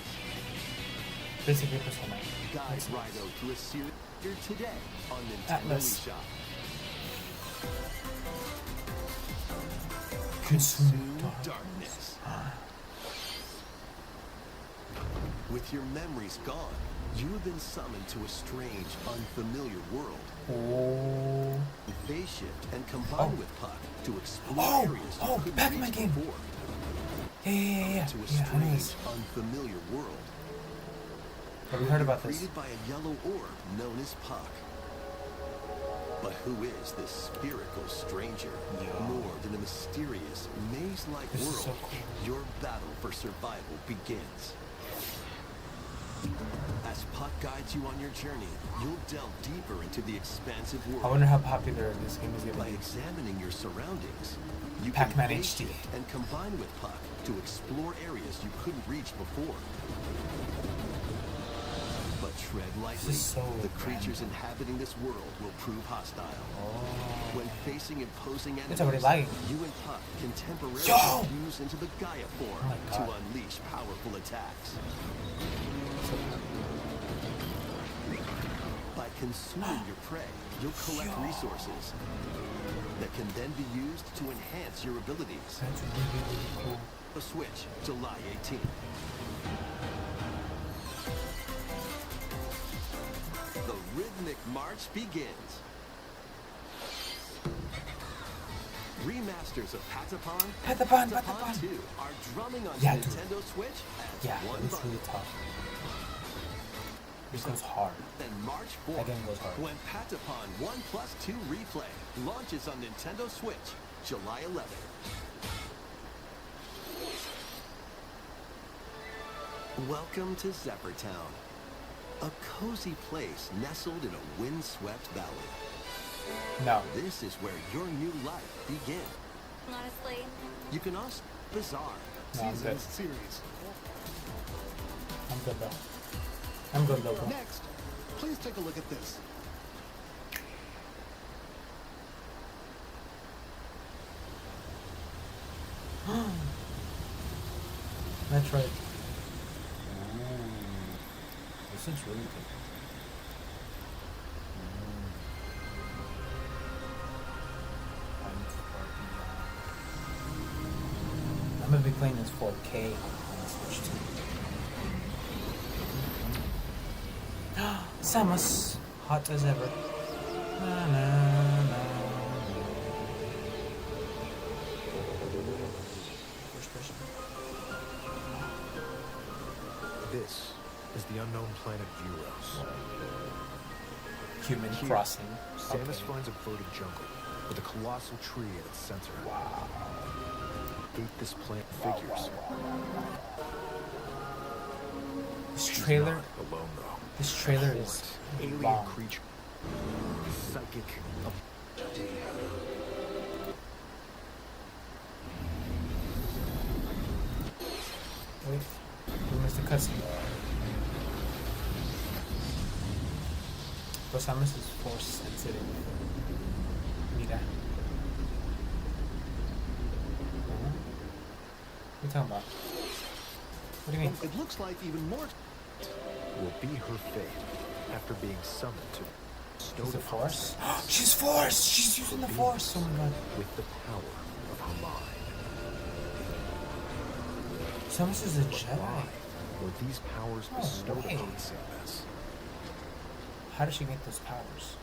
Basically Persona. Guide Rido through a series here today on Nintendo Atlas. eShop. Consume darkness. With your memories gone, you have been summoned to a strange, unfamiliar world. Oh. Phase shift and combine with Puck to explore areas you couldn't Pac-Man reach game. before. Yeah. To a I know strange, this. unfamiliar world. Have we heard about this? Created by a yellow orb known as Puck. But who is this spherical stranger? More than a mysterious, maze-like This is world. so cool. Your battle for survival begins. As Puck guides you on your journey, you'll delve deeper into the expansive world. I wonder how popular this game is going to By be. examining your surroundings, you Pac-Man can phase HD. shift and combine with Puck to explore areas you couldn't reach before. But tread lightly. The creatures inhabiting this world will prove hostile. When facing imposing enemies, It's already lagging. you and Puck can temporarily Yo! fuse into the Gaia form my to God. unleash powerful attacks. By consuming your prey, you'll collect resources that can then be used to enhance your abilities. That's really cool. The Switch, July 18th. The rhythmic march begins. Remasters of Patapon 2 are drumming on Yeah, dude. Nintendo Switch as Yeah, one it's bundle. really tough. This goes hard. Then March That 4th, game goes hard. when Patapon 1+2 Replay launches on Nintendo Switch, July 11th. Welcome to Zephyr-Town, a cozy place nestled in a windswept valley. No. This is where your new life begins. Honestly. You can also bizarre No, I'm good. series. I'm good though. I'm good though. Next, please take a look at this. Metroid. This looks really good. I'm gonna be playing this 4K on the Switch too. Samus, hot as ever. Na, na, na. First person. This is the unknown planet Vuros. Human Here, crossing. Samus Okay. finds a verdant jungle with a colossal tree at its center. Wow. Hate this plant figures. This She's trailer. not alone though. This trailer is Alien long. creature. Psychic. Wait, we missed the cutscene. But Samus is force sensitive. Mira. What are you talking about? What do you mean? It looks like even more Will be her fate after being summoned to She's the force? She's force! She's using the force! Oh my god. with the power of her mind. Samus is a But Jedi. why were these powers No bestowed way. upon Samus? How does she get those powers?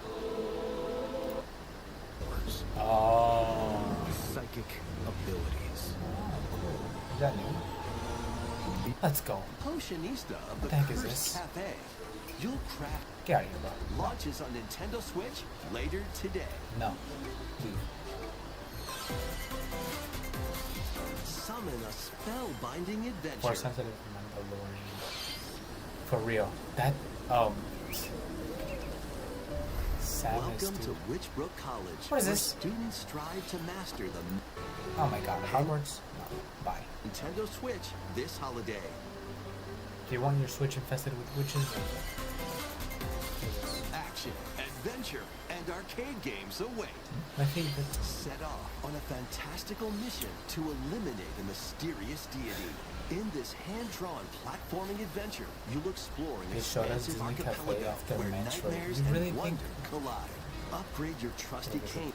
Powers. Oh. Psychic abilities. Is that new? Let's go. Potionista of What the the heck is Cursed this? Cafe. You'll craft. Get out of here, bro. Launches on Nintendo Switch later today. No. Leave. Summon a spellbinding adventure. More sensitive Mandalorian. For real. That, sadness, Welcome to dude. Witchbrook College. What is where this? Students strive to master the Oh my god, Hogwarts? No. Bye. Nintendo Switch this holiday. Do you want your Switch infested with witches? Action, adventure, and arcade games await. My favorite. Set off on a fantastical mission to eliminate a mysterious deity. In this hand-drawn platforming adventure, you'll explore an They showed us expansive Disney Cafe archipelago after where Metroid. nightmares You really and think? wonder collide. Upgrade your trusty cane.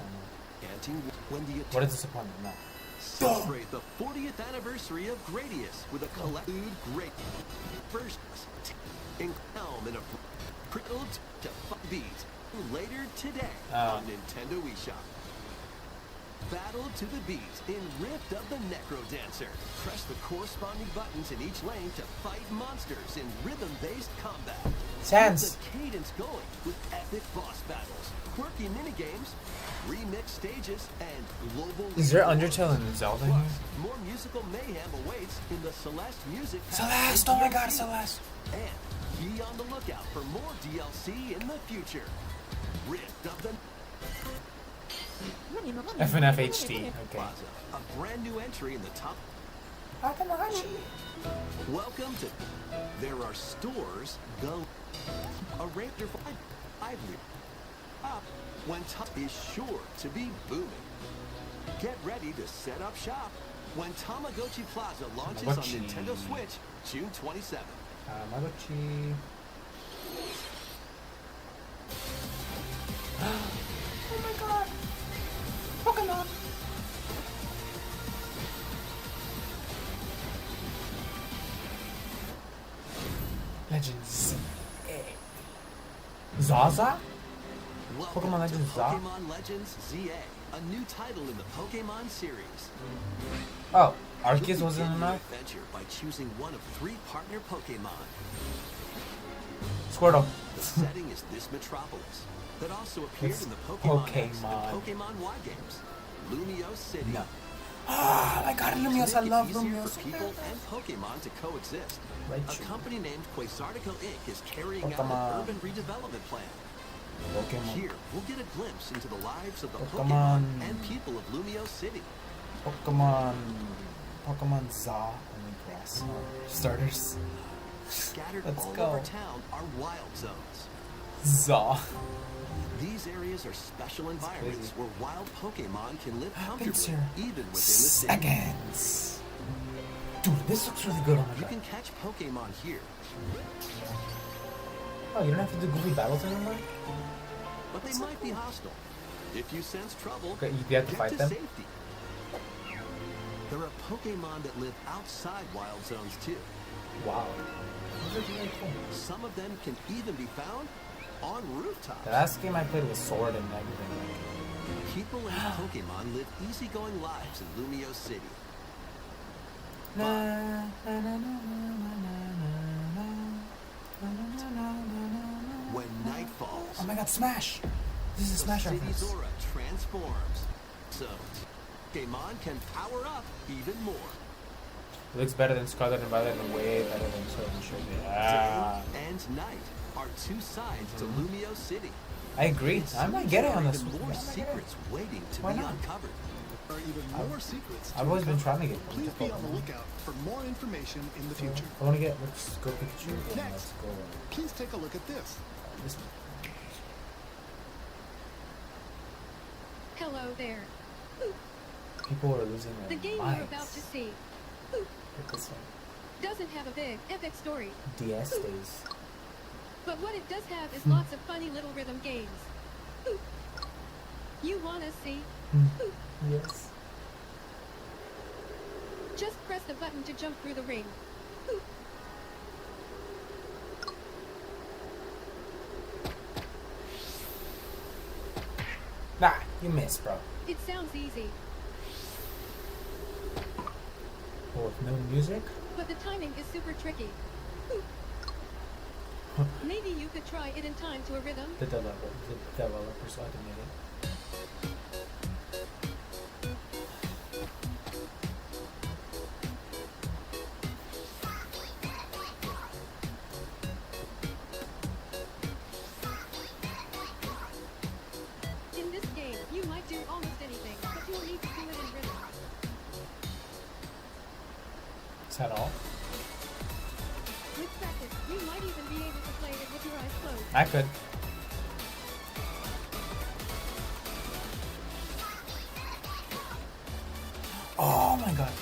When the What a disappointment. No. Celebrate the 40th anniversary of Gradius with a collected great first in Helm in a prickled to beat later today on Nintendo eShop. Battle to the beat in Rift of the Necro Dancer. Press the corresponding buttons in each lane to fight monsters in rhythm-based combat. Sans. Keep the cadence going with epic boss battles, quirky minigames, remix stages, and global... Is there Undertale and Zelda here? More musical mayhem awaits in the Celeste music. Celeste! Oh my god, Celeste! And be on the lookout for more DLC in the future. Rift of the... FNF HD. Okay. Plaza, a brand new entry in the top... Welcome to... There are stores go... A Raptor 5 up when top is sure to be booming. Get ready to set up shop when Tamagotchi Plaza launches on Nintendo Switch June 27th. Tamagotchi. Oh my god! Pokemon! Legends. Zaza? Pokemon Legends ZA? Pokemon Legends ZA, a new title in the Pokemon series. Oh, Arceus wasn't enough? Adventure by choosing one of 3 partner Pokemon. Squirtle. The setting is this metropolis that also appeared in the Pokemon X and Pokemon Y games. Lumio City. No. Oh my god, Lumios, I love Lumios. Lumios. For people and Pokemon to coexist. A company named Quasartico Inc. is carrying out an urban redevelopment plan. Pokemon. Here, we'll get a glimpse into the lives of the Pokemon. Pokemon and people of Lumio City. Pokemon ZA, only grass starters. Scattered Let's all go. over town are wild zones. ZA. These areas are special environments where wild Pokemon can live Happens comfortably, here. even within the city. Seconds. Dude, this looks really good on the You track. can catch Pokemon here, Oh, you don't have to do goofy battles anymore? but they might be hostile. If you sense trouble, Okay, you have to get fight to them? safety. There are Pokemon that live outside wild zones too. Wow. Those are really cool. Some of them can even be found on rooftops. The last game I played was Sword and everything. People and Pokemon live easygoing lives in Lumio City. Na, na, na, na, na, When night falls, oh my god, Smash! This is a Smash the reference. city's aura transforms. So, Pokemon can power up even more. It looks better than Scarlet and Violet and way better than Sword and Shield. Yeah. Day and night are 2 sides to Lumio City. I agree. It I might seems get it there on are this even one. more secrets waiting to Why be not? uncovered. There are even more secrets. I've always been trying to get Please into be on the Pokemon. lookout for more information in the future. I want to get. Let's go Pikachu. And Next. let's go. Please take a look at this. This one. Hello there. People are losing their The game minds. you're about to see Look at this one. doesn't have a big, epic story. DS days. But what it does have is lots of funny little rhythm games. You wanna see? Yes. Just press the button to jump through the ring. Nah, you missed, bro. It sounds easy. Well, with no music. but the timing is super tricky. Maybe you could try it in time to a rhythm. The developers automated. In this game, you might do almost anything, but you'll need to do it in rhythm. Is that all? With practice, you might even be able to play it with your eyes closed. I could. Oh my god.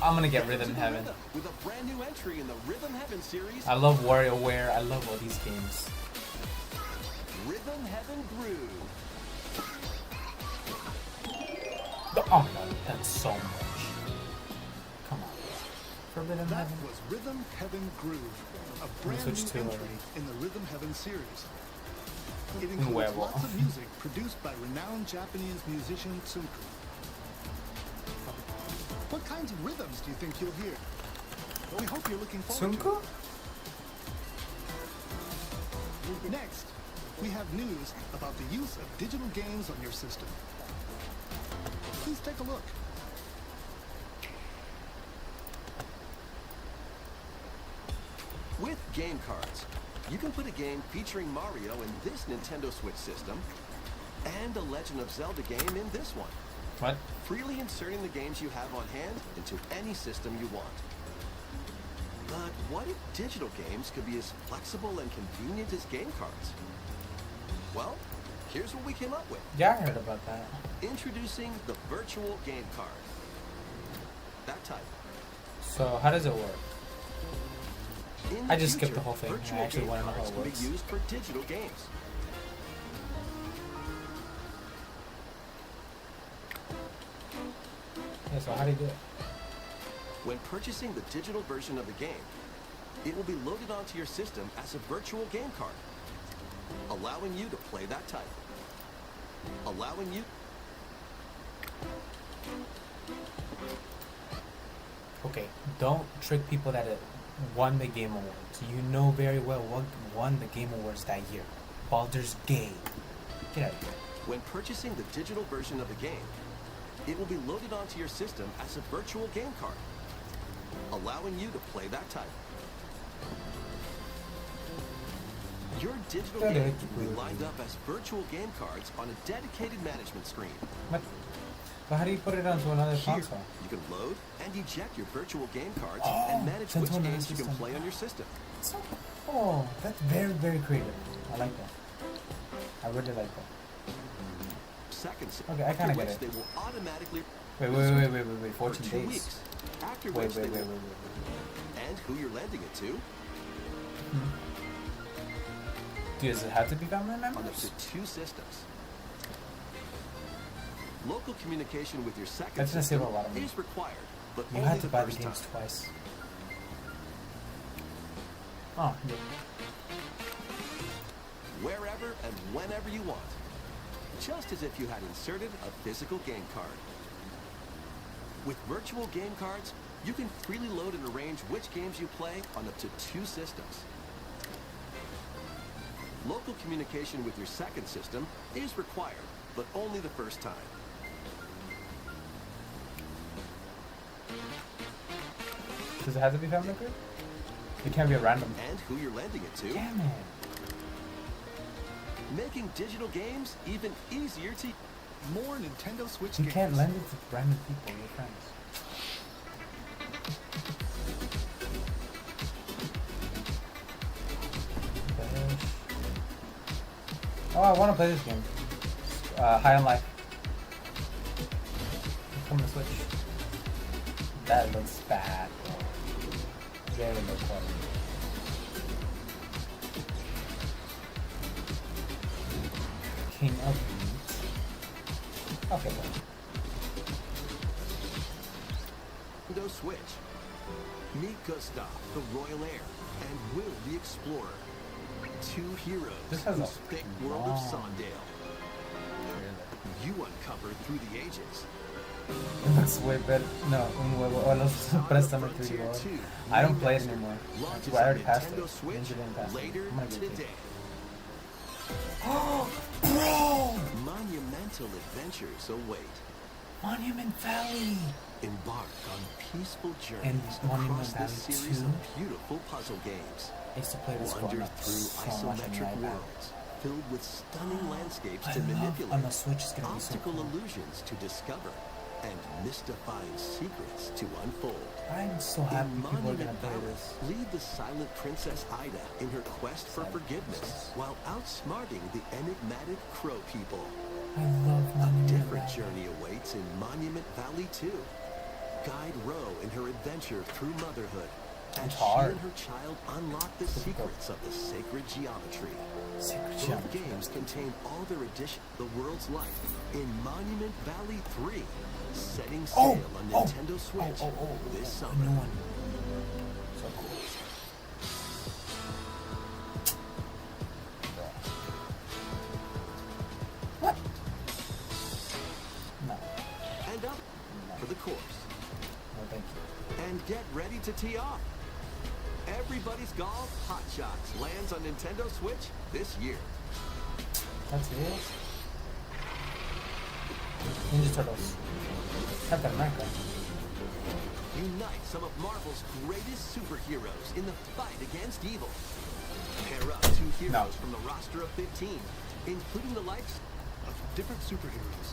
I'm gonna get Rhythm Heaven. With a brand new entry in the Rhythm Heaven series. I love WarioWare. I love all these games. Rhythm Heaven Groove. Oh my god, that's so much. Come on. For Rhythm That Heaven. was Rhythm Heaven Groove, a brand new Switch to entry already. in the Rhythm Heaven series. It includes Huevo. lots of music produced by renowned Japanese musician Tsunku. What kinds of rhythms do you think you'll hear? We hope you're looking forward to it. Next, we have news about the use of digital games on your system. Please take a look. With game cards, you can put a game featuring Mario in this Nintendo Switch system and a Legend of Zelda game in this one. What? Freely inserting the games you have on hand into any system you want. But what if digital games could be as flexible and convenient as game cards? Well, here's what we came up with. Yeah, I heard about that. Introducing the virtual game card. That type. So, how does it work? In I the just skipped future, the whole thing. virtual I actually game want to know how cards it can works. be used for digital games. Yeah, so how do you do it? When purchasing the digital version of the game, it will be loaded onto your system as a virtual game card, allowing you to play that type. Allowing you... Okay, don't trick people that it won the Game Awards. You know very well what won the Game Awards that year. Baldur's Gate. Get out of here. When purchasing the digital version of the game, it will be loaded onto your system as a virtual game card, allowing you to play that type. Your digital games will be lined up as virtual game cards on a dedicated management screen. What? But how do you put it onto another Here, console? you can load and eject your virtual game cards and manage send which to another games you can system. play on your system. Oh, that's very, very creative. I like that. I really like that. Seconds. Okay, I kinda get it. They will automatically Wait, 14 for 2 days. weeks. After Wait, which they wait, will... wait. And who you're lending it to Does it have to be family on up members? to 2 systems. Local communication with your second That's gonna save system a lot of money. is required, but You only had to the buy the first games time. twice. Oh, yeah. Wherever and whenever you want. Just as if you had inserted a physical game card. With virtual game cards, you can freely load and arrange which games you play on up to 2 systems. Local communication with your second system is required, but only the first time. Does it have to be family group? It can't be a random. And who you're lending it to. Damn it. Making digital games even easier to... More Nintendo Switch You games. can't lend it to random people, your friends. Oh, I want to play this game. High on Life. It's coming to Switch. That looks bad, bro. Very low quality. King of Meat. Okay, well. Nintendo Switch. Meet Gustav, the Royal Heir, and Will the Explorer. 2 heroes This has a whose thick world of long Sondale you uncover through the ages. It looks way better. No, un huevo. Oh, los préstame 3D World. I don't play it anymore. I already passed it. Ninja didn't pass it. I'm gonna get it. Bro! Monumental adventures await. Monument Valley! Embark on peaceful journeys And across Monument this Valley series 2? of beautiful puzzle games. I used to play this Wander one through so much on the isometric iPad. worlds filled with stunning landscapes I to love manipulate, on the Switch is gonna be so optical cool. illusions to discover, and mystifying secrets to unfold. I'm so happy In people are Monument gonna play Valley, this. lead the silent Princess Ida in her quest for forgiveness while outsmarting the enigmatic Crow people. I love A Monument different Valley. journey awaits in Monument Valley 2. Guide Ro in her adventure through motherhood as It's she hard. and her child unlock the secrets of the sacred geometry. Sacred Both geometry. games contain all their additions to the world's life in Monument Valley 3, setting sail on Nintendo Switch this summer. A new one. So cool. What? No. And up for the course. No, thank you. And get ready to tee off. Everybody's Golf Hot Shots lands on Nintendo Switch this year. That's it? Ninja Turtles. Captain America. Unite some of Marvel's greatest superheroes in the fight against evil. Pair up two heroes from the roster of 15, including the likes of different superheroes.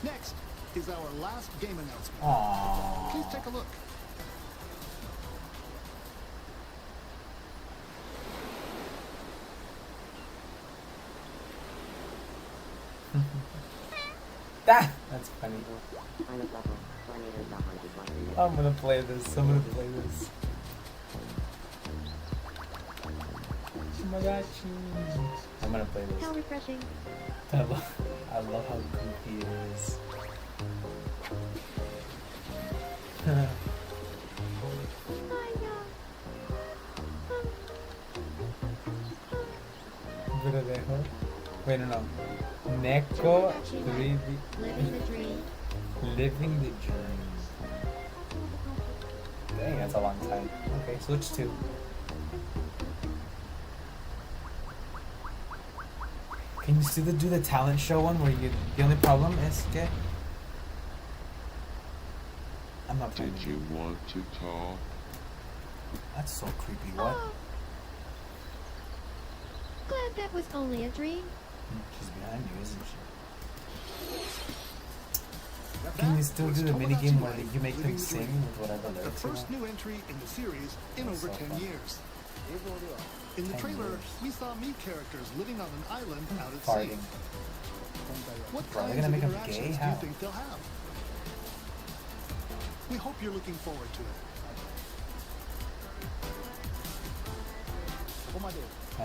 Next is our last game announcement. Aww. Please take a look. That's funny. I'm gonna play this. I'm gonna play this. Tamagotchi. I'm gonna play this. How refreshing. I love how goofy it is. Wait, no. Neko 3D. Living the dream. Living the dream. Dang, that's a long time. Okay, Switch 2. Can you still do the talent show one where you the only problem is okay? I'm not playing. Did you want to talk? That's so creepy. What? Oh. Glad that was only a dream. She's behind you, isn't she? Can you still do the minigame where you make them sing with whatever The lyrics? first new entry in the series in over 10 years. In the trailer, we saw Mii characters living on an island out at sea. Farting. What Bro, they're kinds gonna of make 'em interactions gay? do How? you think they'll have? We hope you're looking forward to it.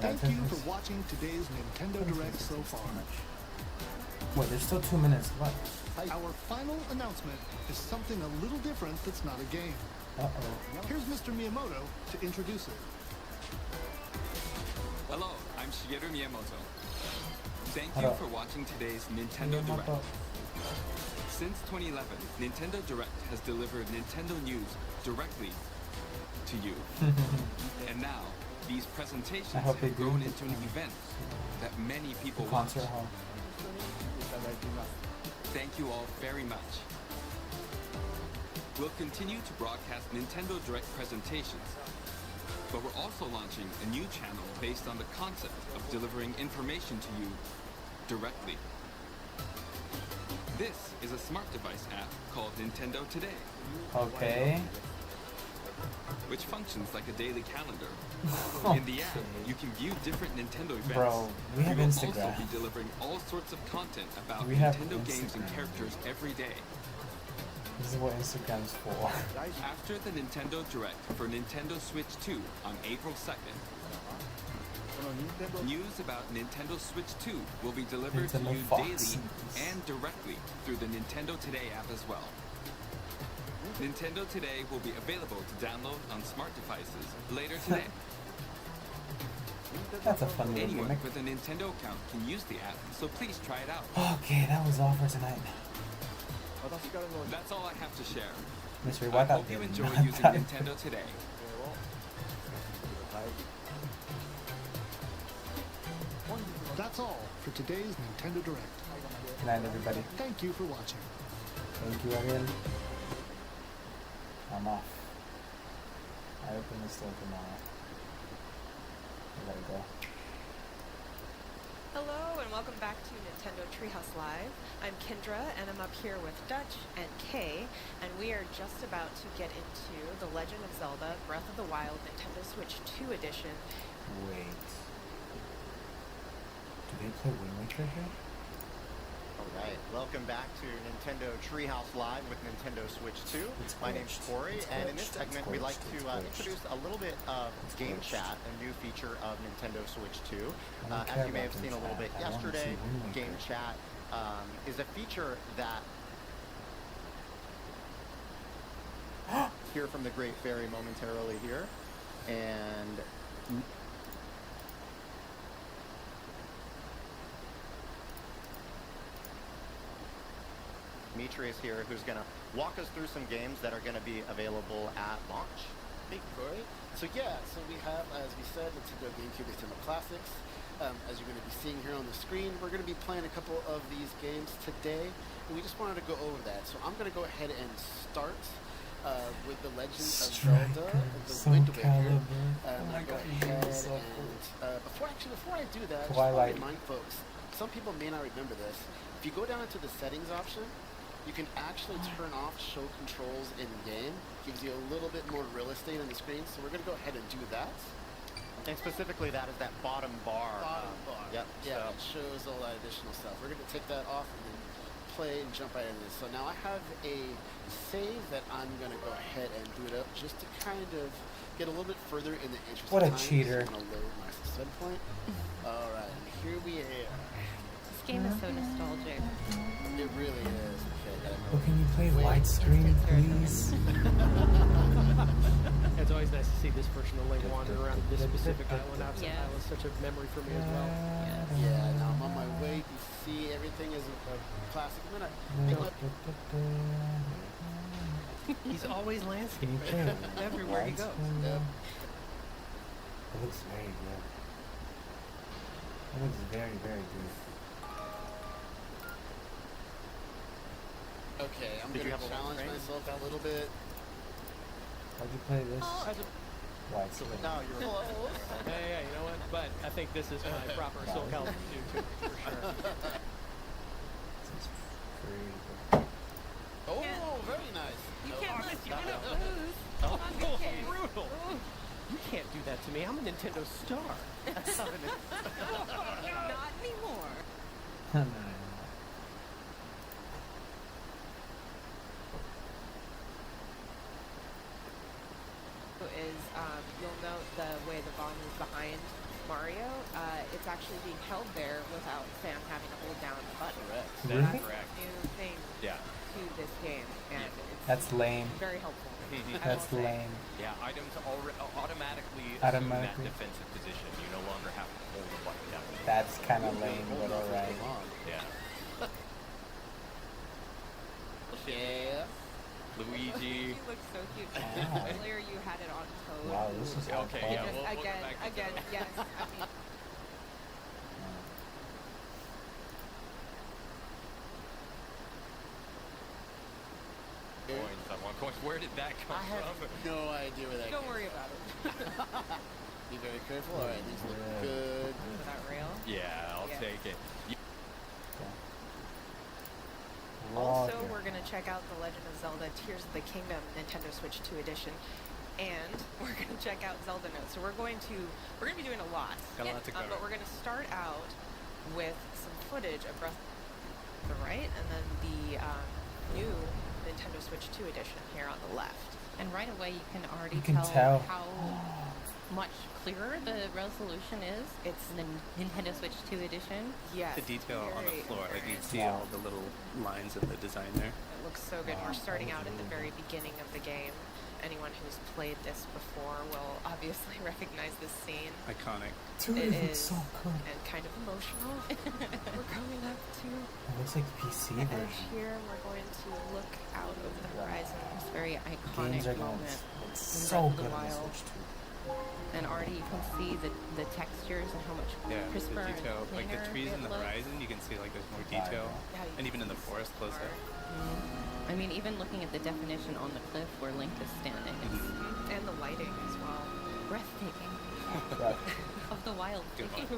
Thank you for watching today's Nintendo Direct so far. Wait, there's still 2 minutes left. Our final announcement is something a little different that's not a game. Uh-oh. Here's Mr. Miyamoto to introduce it. Hello, I'm Shigeru Miyamoto. Thank you for watching today's Nintendo Direct. Since 2011, Nintendo Direct has delivered Nintendo news directly to you. And now, these presentations have grown into an event that many people watch. Concert hall. Thank you all very much. We'll continue to broadcast Nintendo Direct presentations, but we're also launching a new channel based on the concept of delivering information to you directly. This is a smart device app called Nintendo Today. Okay. Which functions like a daily calendar. In the app, you can view different Nintendo events. Bro, we have will Instagram. also be delivering all sorts of content about We have Nintendo games and Instagram. characters every day. This is what Instagram's for. After the Nintendo Direct for Nintendo Switch 2 on April 2nd, news about Nintendo Switch 2 will be delivered to Nintendo you Fox daily and directly through the Nintendo Today app as well. Nintendo Today will be available to download on smart devices later today. That's a fun little Anyone gimmick. with a Nintendo account can use the app, so please try it out. Okay, that was all for tonight. That's all I have to share. Mystery I Wipeout hope you did enjoy not using die. Nintendo today. That's all for today's Nintendo Direct. Good night, everybody. Thank you for watching. Thank you, Ariel. I'm off. I open the store tomorrow. I gotta go. Hello and welcome back to Nintendo Treehouse Live. I'm Kendra and I'm up here with Dutch and Kay, and we are just about to get into The Legend of Zelda Breath of the Wild Nintendo Switch 2 Edition. Wait. Do they play Wind Waker here? Alright, welcome back to Nintendo Treehouse Live with Nintendo Switch 2. My name's Corey, and in this segment we'd like to introduce a little bit of Game Chat, a new feature of Nintendo Switch 2. As you may have seen a little bit yesterday, Game Chat is a feature that hear from the Great Fairy momentarily here, and Dimitri is here, who's going to walk us through some games that are going to be available at launch. Thank you, Corey. So we have, as we said, Nintendo GameCube Nintendo Classics. As you're going to be seeing here on the screen, we're going to be playing a couple of these games today, and we just wanted to go over that. So I'm going to go ahead and start with The Legend of Zelda, The Wind Waker. I'm going to go ahead and before I do that, just want to remind folks, some people may not remember this. If you go down into the settings option, you can actually turn off show controls in game. Gives you a little bit more real estate on the screen, so we're going to go ahead and do that. And specifically, that is that bottom bar. Bottom bar. Yep. Yeah, it shows all that additional stuff. We're going to take that off and then play and jump right into this. So now I have a save that I'm going to go ahead and boot up just to kind of get a little bit further in the interest What of a time. cheater. So I'm going to load my set point. All right, and here we are. This game is so nostalgic. It really is. Okay, Well, can you play widescreen, please? It's always nice to see this version of Link wander around this specific island. That was such a memory for me as well. Yeah, now I'm on my way. You see, everything is a classic. I'm gonna He's always landscaping everywhere he goes. Yep. It looks very good. It looks very, very good. Okay, I'm going to challenge myself a little bit. How'd you play this? Widescreen. No, you're close. Yeah, you know what? But I think this is my proper soul health to do too, for sure. This is pretty good. Oh, very nice. You can't lose. You're going to lose. Oh, brutal. You can't do that to me. I'm a Nintendo star. Not anymore. No. Is you'll note the way the bomb is behind Mario. It's actually being held there without Sam having to hold down the button. Correct. So Really? that's a new thing to this game, and it's That's lame. very helpful. That's lame. Yeah, items automatically assume that defensive position. You no longer have to hold the button down. That's kind of lame, but alright. Yeah. Yeah. Luigi. You look so cute. Wow. Earlier you had it on Toad. Wow, this is all Okay, fun. yeah, Just we'll go again, back to Toad. yes. I mean, Coins. I want coins. Where did that come I have from? no idea where that don't came worry about it. Be very careful. All right, these look good. Is that real? Yeah, I'll take it. Also, we're going to check out The Legend of Zelda Tears of the Kingdom Nintendo Switch 2 Edition, and we're going to check out Zelda Notes. So we're going to be doing a lot. Got a lot to cover. But we're going to start out with some footage of Breath on the right, and then the new Nintendo Switch 2 Edition here on the left. And right away you can already tell how much clearer the resolution is. It's the Nintendo Switch 2 Edition. Yes. The detail on the floor, like you see all the little lines of the design there. It looks so good. We're starting out at the very beginning of the game, anyone who's played this before will obviously recognize this scene. Iconic. Dude, It it's is, so good. and kind of emotional. We're coming up to It looks like the PC the edge version. here. We're going to look out over the horizon. It's a very iconic Games are going moment. it's in so Breath of good the on the Wild. Switch too. And already you can see the textures and how much Yeah, crisper the detail, and like the cleaner trees it in the looks. horizon, you can see like there's more detail, and even in the forest close up. I mean, even looking at the definition on the cliff where Link is standing, it's and the lighting as well. breathtaking. Yeah. Of the wild. Good one. It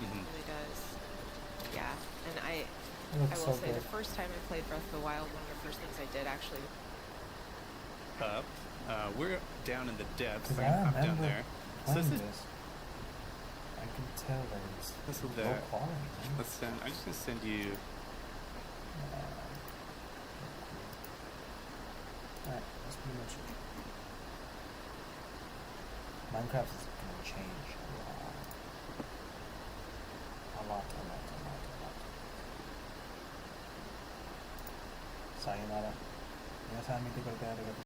really does. Yeah, and I looks will so say good. the first time I played Breath of the Wild, one of the first things I did actually. Up. We're down in the depths. Because I'm I up down remember there. So playing this is this. I can tell that it's this is low the. quality. Man. Let's send. I'm just gonna send you. Alright, that's pretty much it. Minecraft is gonna change a lot. Sayonara. 皆さん見てくれてありがとう。